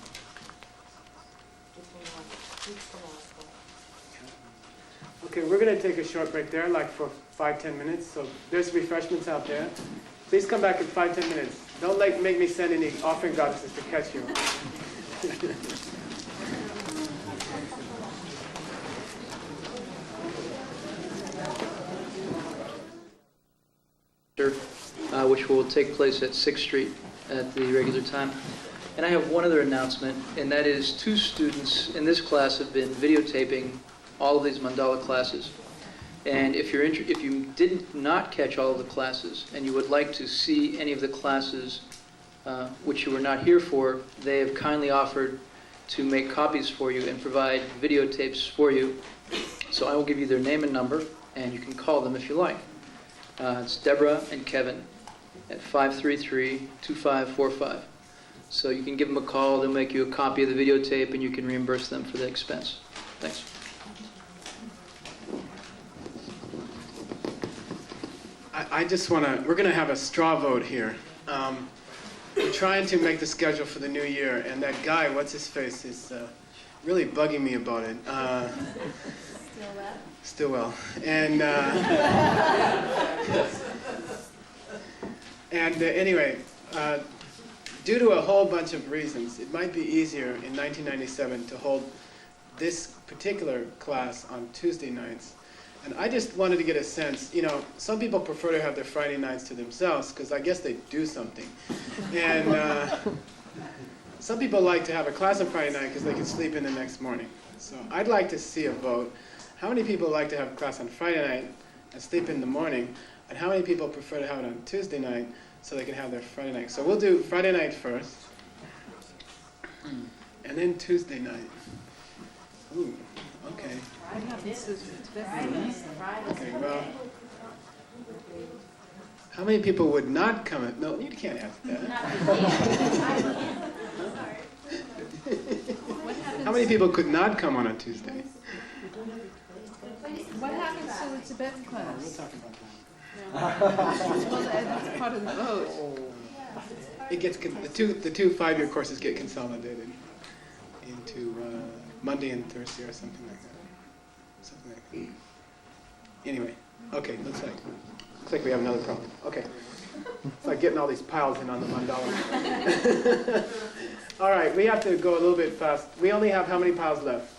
Okay, we're going to take a short break there, like for 5-10 minutes. So there's refreshments out there. Please come back in 5-10 minutes. Don't make me send any offering goddesses to catch you. Which will take place at 6th Street at the regular time. And I have one other announcement, and that is 2 students in this class have been videotaping all of these mandala classes. And if you did not catch all of the classes and you would like to see any of the classes which you were not here for, they have kindly offered to make copies for you and provide videotapes for you. So I will give you their name and number, and you can call them if you like. It's Deborah and Kevin at 533-2545. So you can give them a call, they'll make you a copy of the videotape, and you can reimburse them for the expense. Thanks. I just want to, we're going to have a straw vote here. We're trying to make the schedule for the new year, and that guy, what's his face, is really bugging me about it. Stillwell. And anyway, due to a whole bunch of reasons, it might be easier in 1997 to hold this particular class on Tuesday nights. And I just wanted to get a sense, some people prefer to have their Friday nights to themselves because I guess they do something. And some people like to have a class on Friday night because they can sleep in the next morning. So I'd like to see a vote. How many people like to have a class on Friday night and sleep in the morning? And how many people prefer to have it on Tuesday night so they can have their Friday night? So we'll do Friday night first. And then Tuesday night. Ooh, okay. Okay, well, how many people would not come? No, you can't ask that. What happens How many people could not come on a Tuesday? What happens to the Tibetan We'll class? talk about that. Well, that's part of the vote. It gets the two 5-year courses get consolidated into Monday and Thursday or something like that. Anyway, okay, looks like we have another problem. Okay, it's like getting all these piles in on the mandala. All right, we have to go a little bit fast. We only have how many piles left?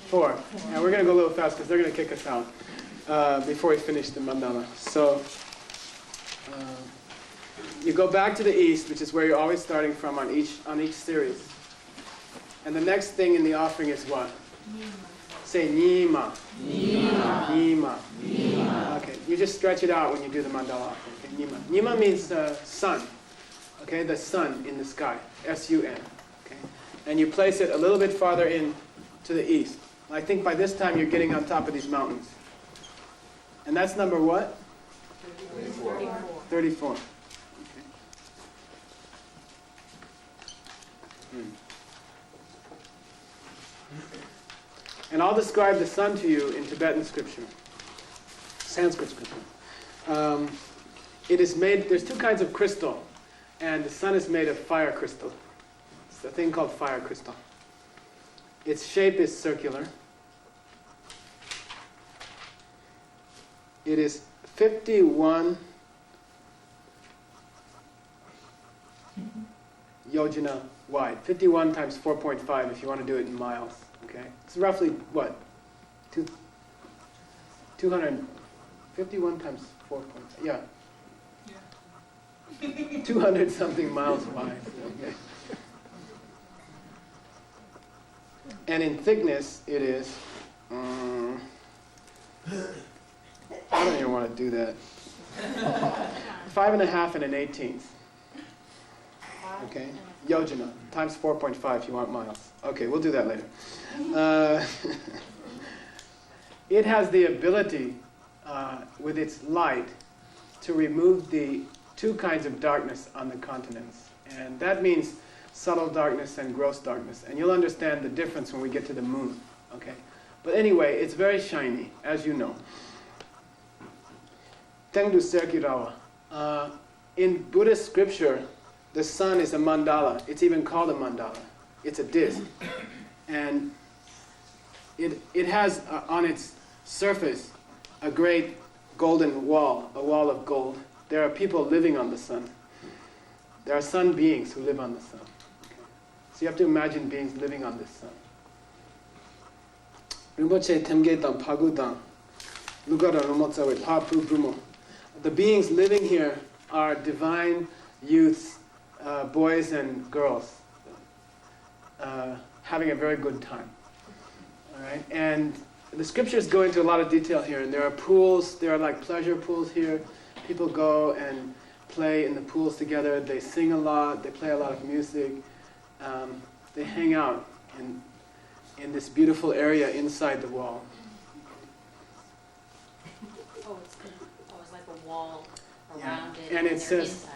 4. And we're going to go a little fast because they're going to kick us out before we finish the mandala. So you go back to the east, which is where you're always starting from on each series. And the next thing in the offering is what? Say Nima. Nima. Okay, you just stretch it out when you do the mandala offering. Okay, Nima. Nima means sun. Okay, the sun in the sky. S-U-N. Okay, and you place it a little bit farther in to the east. I think by this time you're getting on top of these mountains. And that's number what? 34. Okay. And I'll describe the sun to you in Tibetan scripture, Sanskrit scripture. It is made, there's 2 kinds of crystal, and the sun is made of fire crystal. It's a thing called fire crystal. Its shape is circular. It is 51 yojana wide, 51 times 4.5 if you want to do it in miles. Okay, it's roughly what? 251 times 4. Yeah. 200 something miles wide. Okay. And in thickness, it is. I don't even want to do that. 5.5 and an 18th. Okay, yojana times 4.5 if you want miles. Okay, we'll do that later. It has the ability, with its light, to remove the 2 kinds of darkness on the continents. And that means subtle darkness and gross darkness. And you'll understand the difference when we get to the moon. Okay? But anyway, it's very shiny, as you know. Tengdu Serkirawa. In Buddhist scripture, the sun is a mandala. It's even called a mandala. It's a disc. And it has on its surface a great golden wall, a wall of gold. There are people living on the sun. There are sun beings who live on the sun. Okay. So you have to imagine beings living on this sun. The beings living here are divine youths, boys and girls, having a very good time. All right, and the scriptures go into a lot of detail here, and there are pools. There are like pleasure pools here. People go and play in the pools together. They sing a lot. They play a lot of music. They hang out in this beautiful area inside the wall. It's like a wall around it. And it says,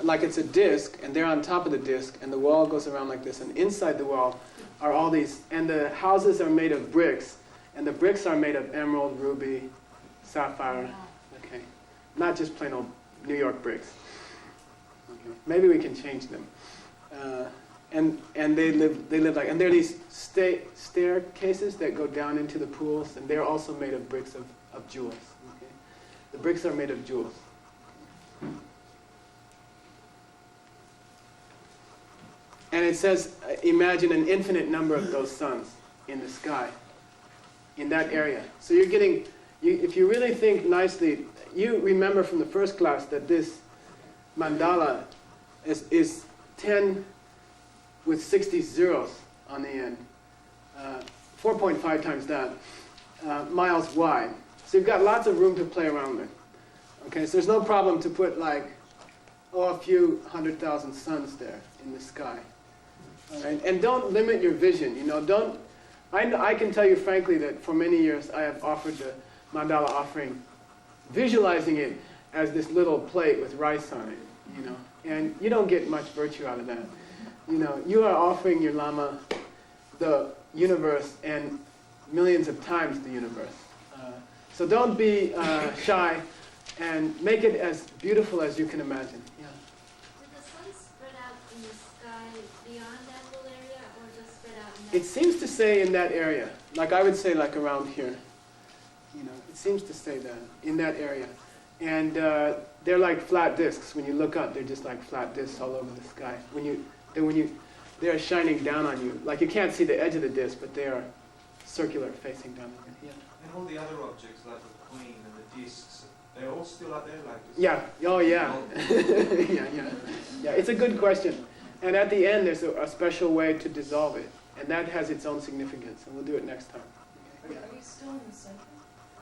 like it's a disc, and they're on top of the disc, and the wall goes around like this, and inside the wall are all these, and the houses are made of bricks, and the bricks are made of emerald, ruby, sapphire, okay, not just plain old New York bricks. Okay. Maybe we can change them. And they live like, and there are these staircases that go down into the pools, and they're also made of bricks of jewels. Okay? The bricks are made of jewels. And it says, imagine an infinite number of those suns in the sky, in that area. So you're getting, if you really think nicely, you remember from the first class that this mandala is 10 with 60 zeros on the end, 4.5 times that, miles wide. So you've got lots of room to play around with. Okay, so there's no problem to put like, a few 100,000 suns there in the sky. All right? And don't limit your vision, I can tell you frankly that for many years I have offered the mandala offering, visualizing it as this little plate with rice on it, and you don't get much virtue out of that. You know, you are offering your Lama the universe and millions of times the universe. So don't be shy and make it as beautiful as you can imagine. Yeah. Did the sun spread out in the sky beyond that whole area, or just spread out in that? It seems to stay in that area. Like I would say like around here. You know, it seems to stay that, in that area. And they're like flat discs. When you look up, they're just like flat discs all over the sky. They are shining down on you. Like you can't see the edge of the disc, but they are circular, facing down on you. Yeah. And all the other objects, like the queen and the discs, they're all still up there like this? Yeah. Oh, yeah. Yeah. It's a good question. And at the end, there's a special way to dissolve it, and that has its own significance. And we'll do it next time. Are you still in the center?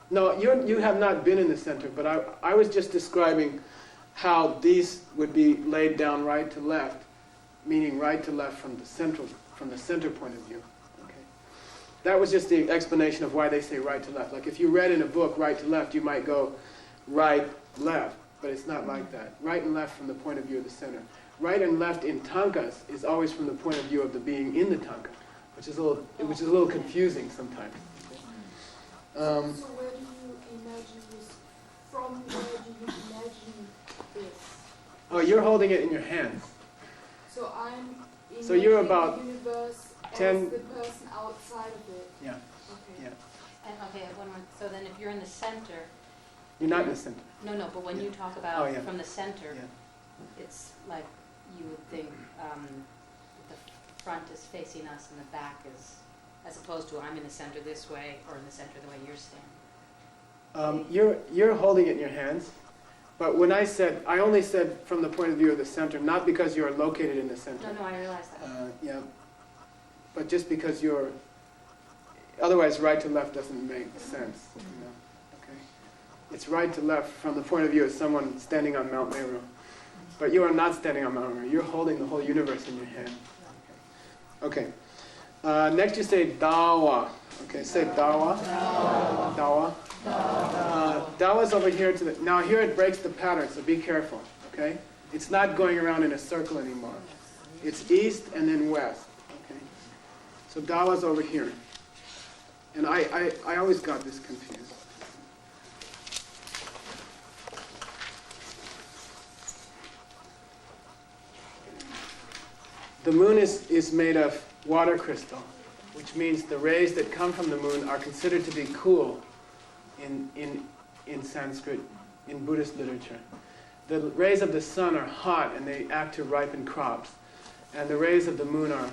No, you have not been in the center, but I was just describing how these would be laid down right to left, meaning right to left from the center point of view. Okay. That was just the explanation of why they say right to left. Like if you read in a book right to left, you might go right, left, but it's not like that. Right and left from the point of view of the center. Right and left in tankas is always from the point of view of the being in the tanka, which is a little confusing sometimes. So where do you imagine this? From where do you imagine this? Oh, you're holding it in your hands. So I'm So you're imagining about the universe 10 as the person outside of it. Yeah. Okay. Yeah. And, okay, I have one more. So then if you're in the center, You're not in the center. no, but when Yeah. you talk Oh, about yeah. from the center, Yeah. it's like you would think the front is facing us and the back is, as opposed to I'm in the center this way or in the center the way you're standing. You're holding it in your hands, but when I only said from the point of view of the center, not because you're located in the center. No, I realize that. Yeah, but just because you're. Otherwise, right to left doesn't make sense. You know? Okay, it's right to left from the point of view of someone standing on Mount Meru, but you are not standing on Mount Meru. You're holding the whole universe in your hand. Okay. Next, you say dawa. Okay, say dawa. Dawa. Dawa is over here to the. Now here it breaks the pattern, so be careful. Okay, it's not going around in a circle anymore. It's east and then west. Okay, so dawa's over here, and I always got this confused. The moon is made of water crystal, which means the rays that come from the moon are considered to be cool in Sanskrit, in Buddhist literature. The rays of the sun are hot and they act to ripen crops. And the rays of the moon are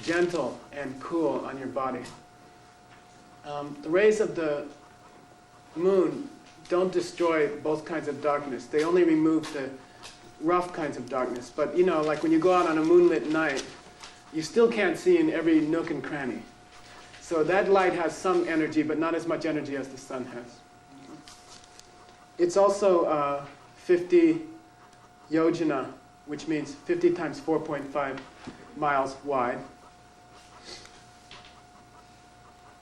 gentle and cool on your body. The rays of the moon don't destroy both kinds of darkness. They only remove the rough kinds of darkness. But you know, like when you go out on a moonlit night, you still can't see in every nook and cranny. So that light has some energy, but not as much energy as the sun has. It's also 50 yojana, which means 50 times 4.5 miles wide.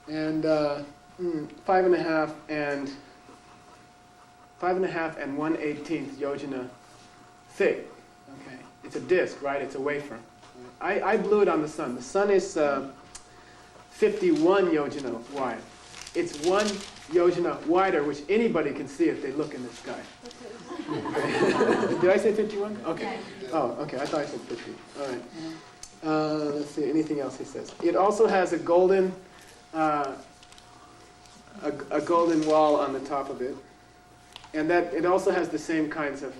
And 5.5 and 1/18 yojana thick. Okay, it's a disc, right? It's a wafer. I blew it on the sun. The sun is 51 yojana wide. It's 1 yojana wider, which anybody can see if they look in the sky. Okay. Did I say 51? Okay. Oh, okay. I thought I said 50. All right. Let's see. Anything else he says? It also has a golden wall on the top of it, and that it also has the same kinds of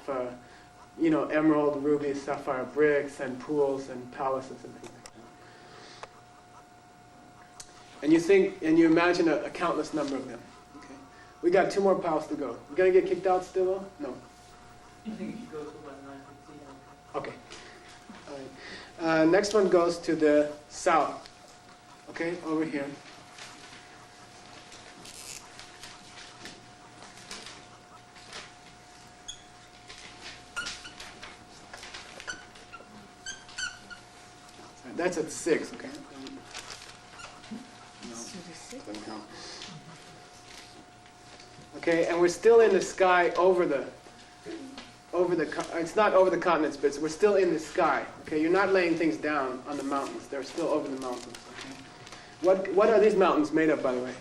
emerald, ruby, sapphire bricks, and pools and palaces and things like that. And you imagine a countless number of them. Okay. We got 2 more pals to go. You gonna get kicked out still? No. I think you should go to about 9:15. Okay. All right. Next one goes to the south. Okay, over here. That's at 6, okay? No, doesn't count. Okay, and we're still in the sky over it's not over the continents, but we're still in the sky. Okay, you're not laying things down on the mountains. They're still over the mountains. Okay? What are these mountains made of, by the way?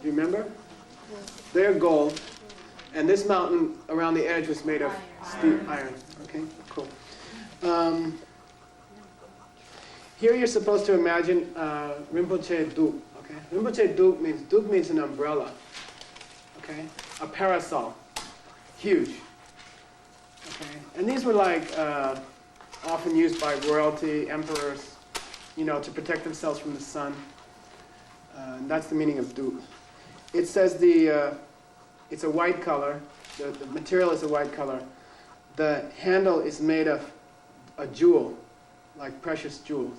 Do you remember? They're gold, and this mountain around the edge was made of iron. Okay, cool. Here you're supposed to imagine Rinpoche Duk. Okay, Rinpoche Duk means an umbrella. Okay, a parasol, huge. Okay, and these were like often used by royalty, emperors, to protect themselves from the sun. And that's the meaning of Duk. It says it's a white color. The material is a white color. The handle is made of a jewel, like precious jewels.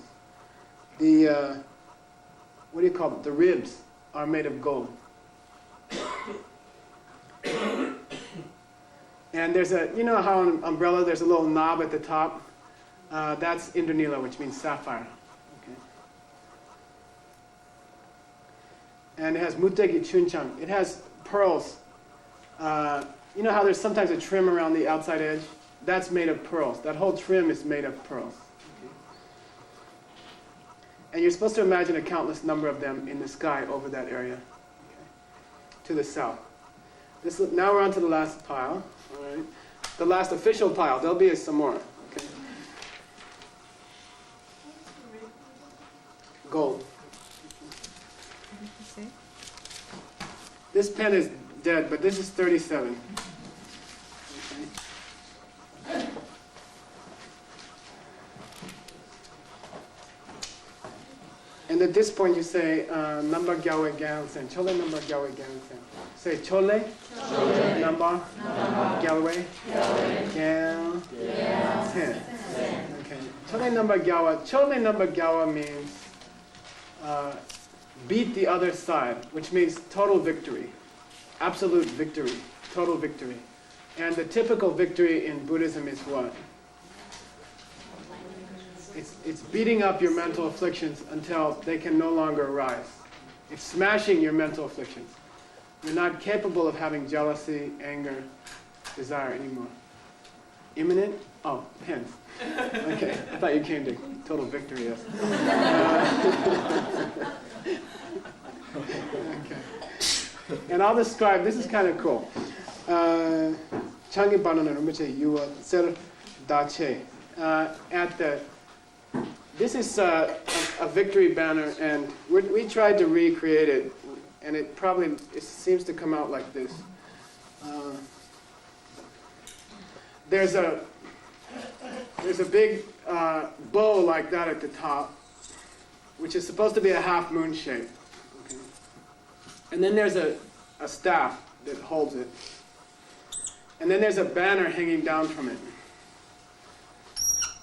The what do you call it? The ribs are made of gold. And there's how an umbrella there's a little knob at the top. That's Indranila, which means sapphire. Okay. And it has mutegi chunchang. It has pearls. You know how there's sometimes a trim around the outside edge? That's made of pearls. That whole trim is made of pearls. Okay. And you're supposed to imagine a countless number of them in the sky over that area, okay, to the south. Now we're on to the last pile. All right. The last official pile. There'll be some more. Okay. Gold. This pen is dead, but this is 37. Okay. And at this point you say, number gyawe gansen. Chole number gyawe gansen. Say chole, number gyawe gansen. Okay. Chole number gyawa. Chole number gyawa means beat the other side, which means total victory, absolute victory, total victory. And the typical victory in Buddhism is what? It's beating up your mental afflictions until they can no longer arise. It's smashing your mental afflictions. You're not capable of having jealousy, anger, desire anymore. Imminent? Oh, pens. Okay, I thought you came to total victory, yes. Okay. And I'll describe, this is kind of cool. Changi Banana Rumbache Yuwa Ser Dache. This is a victory banner, and we tried to recreate it, and it seems to come out like this. There's a big bow like that at the top, which is supposed to be a half moon shape. Okay. And then there's a staff that holds it. And then there's a banner hanging down from it.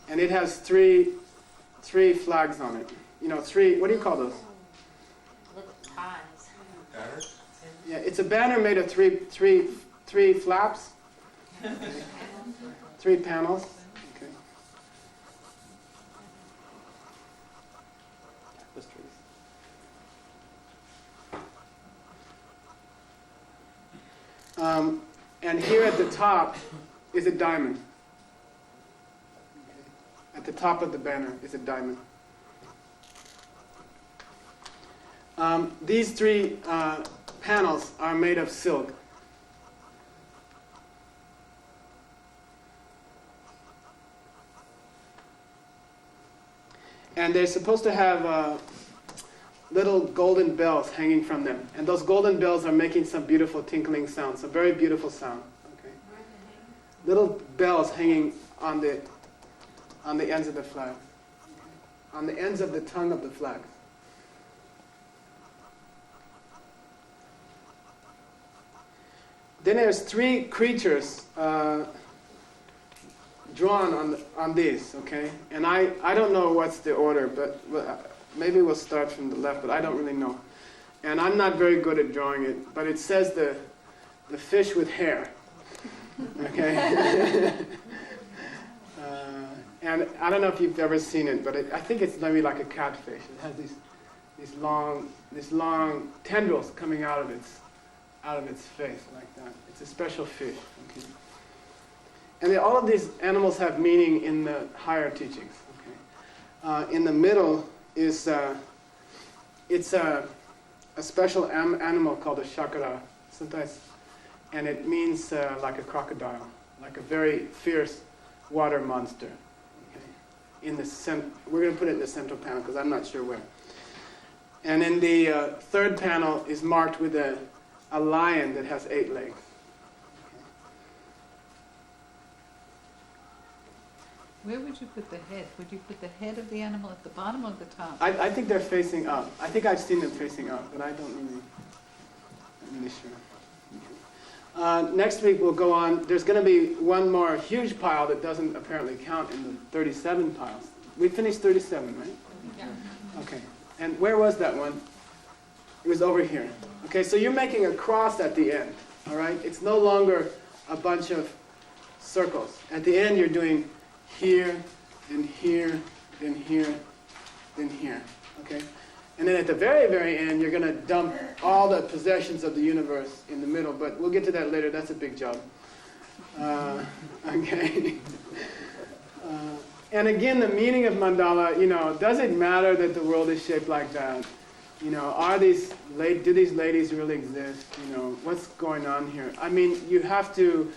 And it has three flags on it. What do you call those? Little ties. Banners? Yeah, it's a banner made of three flaps. Okay. 3 panels. Okay. Let's try this. And here at the top is a diamond. Okay. At the top of the banner is a diamond. These 3 panels are made of silk. And they're supposed to have little golden bells hanging from them. And those golden bells are making some beautiful tinkling sound, some very beautiful sound. Okay. Little bells hanging on the ends of the flag. Okay. On the ends of the tongue of the flag. Then there's 3 creatures drawn on these, okay? And I don't know what's the order, but maybe we'll start from the left, but I don't really know. And I'm not very good at drawing it, but it says the fish with hair, okay? And I don't know if you've ever seen it, but I think it's maybe like a catfish. It has these long tendrils coming out of its out of its face like that. It's a special fish. Okay? And all of these animals have meaning in the higher teachings. Okay? In the middle is it's a special animal called a shakara, sometimes, and it means like a crocodile, like a very fierce water monster. Okay? In the we're going to put it in the central panel because I'm not sure where. And in the third panel is marked with a lion that has 8 legs. Where would you put the head? Would you put the head of the animal at the bottom or the top? I think they're facing up. I think I've seen them facing up, but I'm not really sure. Next week we'll go on. There's going to be one more huge pile that doesn't apparently count in the 37 piles. We finished 37, right? Yeah. Okay. And where was that one? It was over here. Okay, so you're making a cross at the end, all right? It's no longer a bunch of circles. At the end you're doing here, then here, then here, then here, okay? And then at the very, very end, you're going to dump all the possessions of the universe in the middle, but we'll get to that later. That's a big job. Okay. And again, the meaning of mandala, does it matter that the world is shaped like that? Do these ladies really exist? What's going on here? I mean, you have to,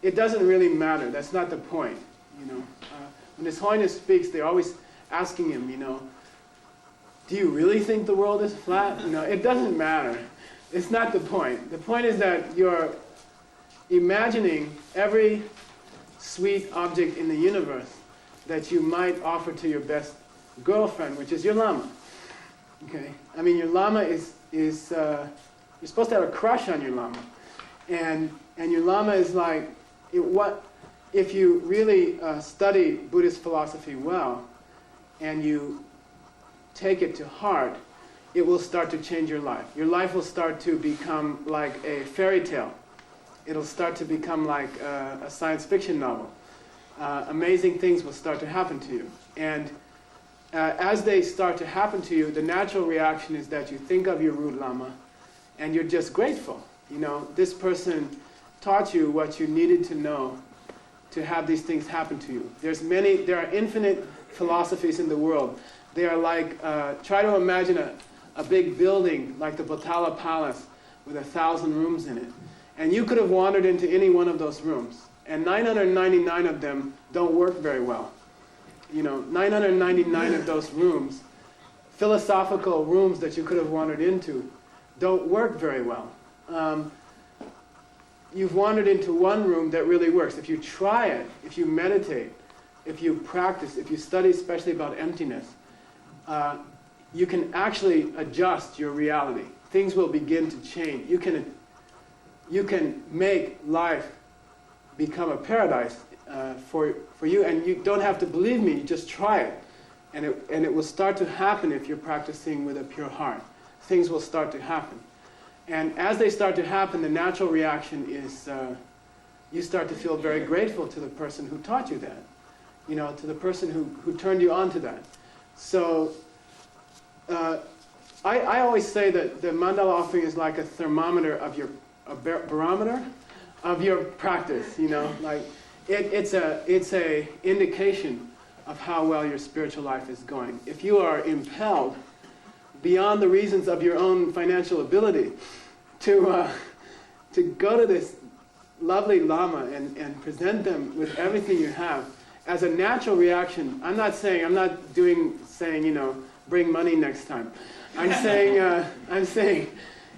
it doesn't really matter. That's not the point, When His Holiness speaks, they're always asking him, do you really think the world is flat? It doesn't matter. It's not the point. The point is that you're imagining every sweet object in the universe that you might offer to your best girlfriend, which is your Lama. Okay? I mean, your Lama is you're supposed to have a crush on your Lama. And your Lama is like, if you really study Buddhist philosophy well, and you take it to heart, it will start to change your life. Your life will start to become like a fairy tale. It'll start to become like a science fiction novel. Amazing things will start to happen to you. And as they start to happen to you, the natural reaction is that you think of your root Lama and you're just grateful. This person taught you what you needed to know to have these things happen to you. There are infinite philosophies in the world. They are like, try to imagine a big building like the Potala Palace with 1,000 rooms in it. And you could have wandered into any one of those rooms. And 999 of them don't work very well. 999 of those rooms, philosophical rooms that you could have wandered into, don't work very well. You've wandered into one room that really works. If you try it, if you meditate, if you practice, if you study especially about emptiness, you can actually adjust your reality. Things will begin to change. You can make life become a paradise for you, and you don't have to believe me. You just try it, and it will start to happen if you're practicing with a pure heart. Things will start to happen, and as they start to happen, the natural reaction is you start to feel very grateful to the person who taught you that, to the person who turned you on to that. So I always say that the mandala offering is like a thermometer of a barometer of your practice. Like it's a indication of how well your spiritual life is going. If you are impelled beyond the reasons of your own financial ability to go to this lovely Lama and present them with everything you have, as a natural reaction, I'm not saying, bring money next time. I'm saying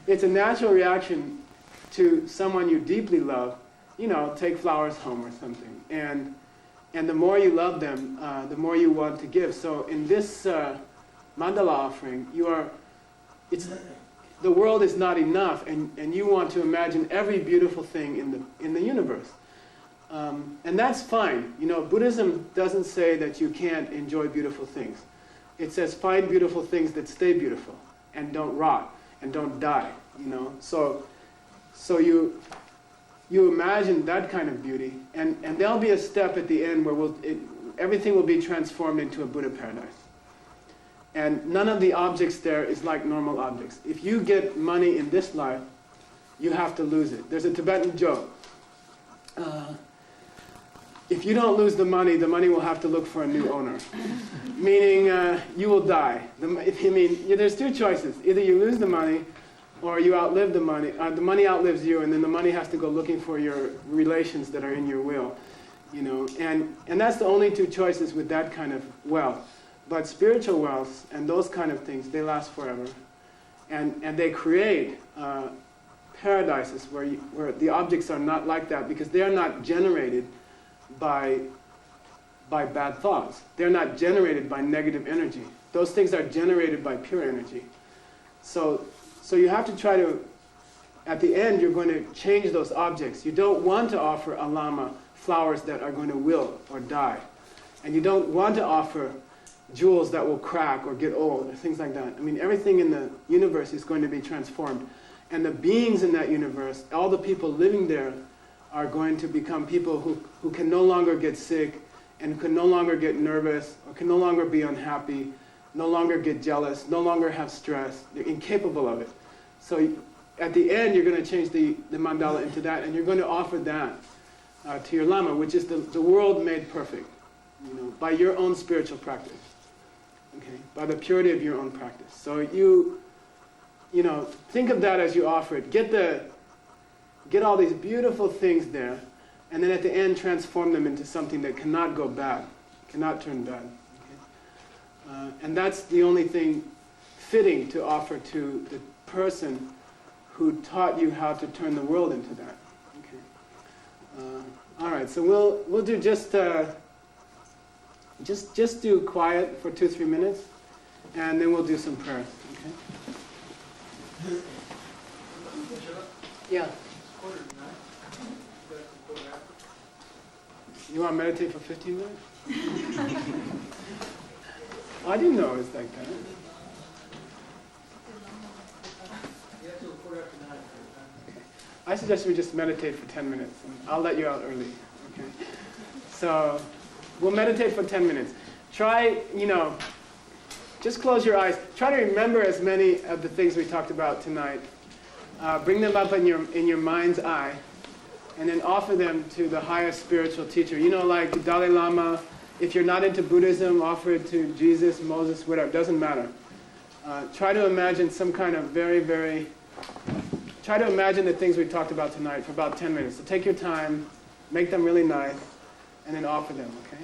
it's a natural reaction to someone you deeply love, take flowers home or something. And the more you love them, the more you want to give. So in this mandala offering, the world is not enough, and you want to imagine every beautiful thing in the universe. And that's fine. Buddhism doesn't say that you can't enjoy beautiful things. It says find beautiful things that stay beautiful and don't rot and don't die. So you imagine that kind of beauty, and there'll be a step at the end where everything will be transformed into a Buddha paradise. And none of the objects there is like normal objects. If you get money in this life, you have to lose it. There's a Tibetan joke. If you don't lose the money will have to look for a new owner. Meaning, you will die. There's two choices. Either you lose the money, or you outlive the money. The money outlives you, and then the money has to go looking for your relations that are in your will. And that's the only two choices with that kind of wealth. But spiritual wealth and those kind of things, they last forever. And they create paradises where the objects are not like that, because they are not generated by bad thoughts. They're not generated by negative energy. Those things are generated by pure energy. So you have to try to, at the end, you're going to change those objects. You don't want to offer a lama flowers that are going to wilt or die. And you don't want to offer jewels that will crack or get old or things like that. Everything in the universe is going to be transformed. And the beings in that universe, all the people living there, are going to become people who can no longer get sick and can no longer get nervous or can no longer be unhappy, no longer get jealous, no longer have stress. They're incapable of it. So at the end, you're going to change the mandala into that, and you're going to offer that to your lama, which is the world made perfect, by your own spiritual practice, okay, by the purity of your own practice. So you think of that as you offer it. Get all these beautiful things there, and then at the end transform them into something that cannot go bad, cannot turn bad. Okay? And that's the only thing fitting to offer to the person who taught you how to turn the world into that. Okay. All right, so we'll do just do quiet for 2-3 minutes, and then we'll do some prayers. Okay. Yeah. You want to meditate for 15 minutes? I didn't know it was like that. I suggest we just meditate for 10 minutes. And I'll let you out early. Okay. So we'll meditate for 10 minutes. Try, just close your eyes. Try to remember as many of the things we talked about tonight. Bring them up in your mind's eye, and then offer them to the highest spiritual teacher. Like the Dalai Lama. If you're not into Buddhism, offer it to Jesus, Moses, whatever. Doesn't matter. Try to imagine some kind of try to imagine the things we talked about tonight for about 10 minutes. So take your time, make them really nice, and then offer them, okay?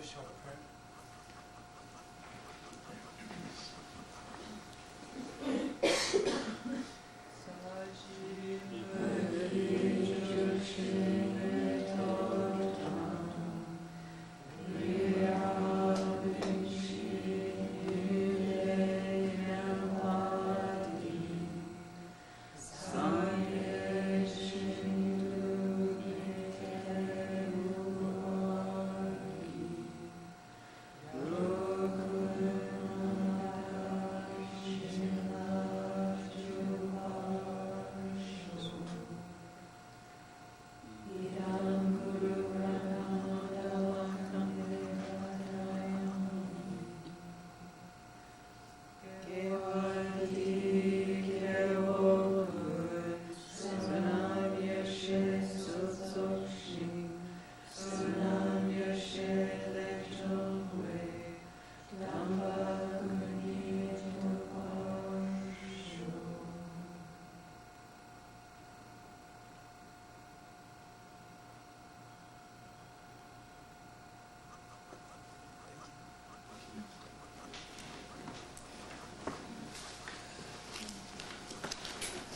show the print.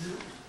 Mm-hmm.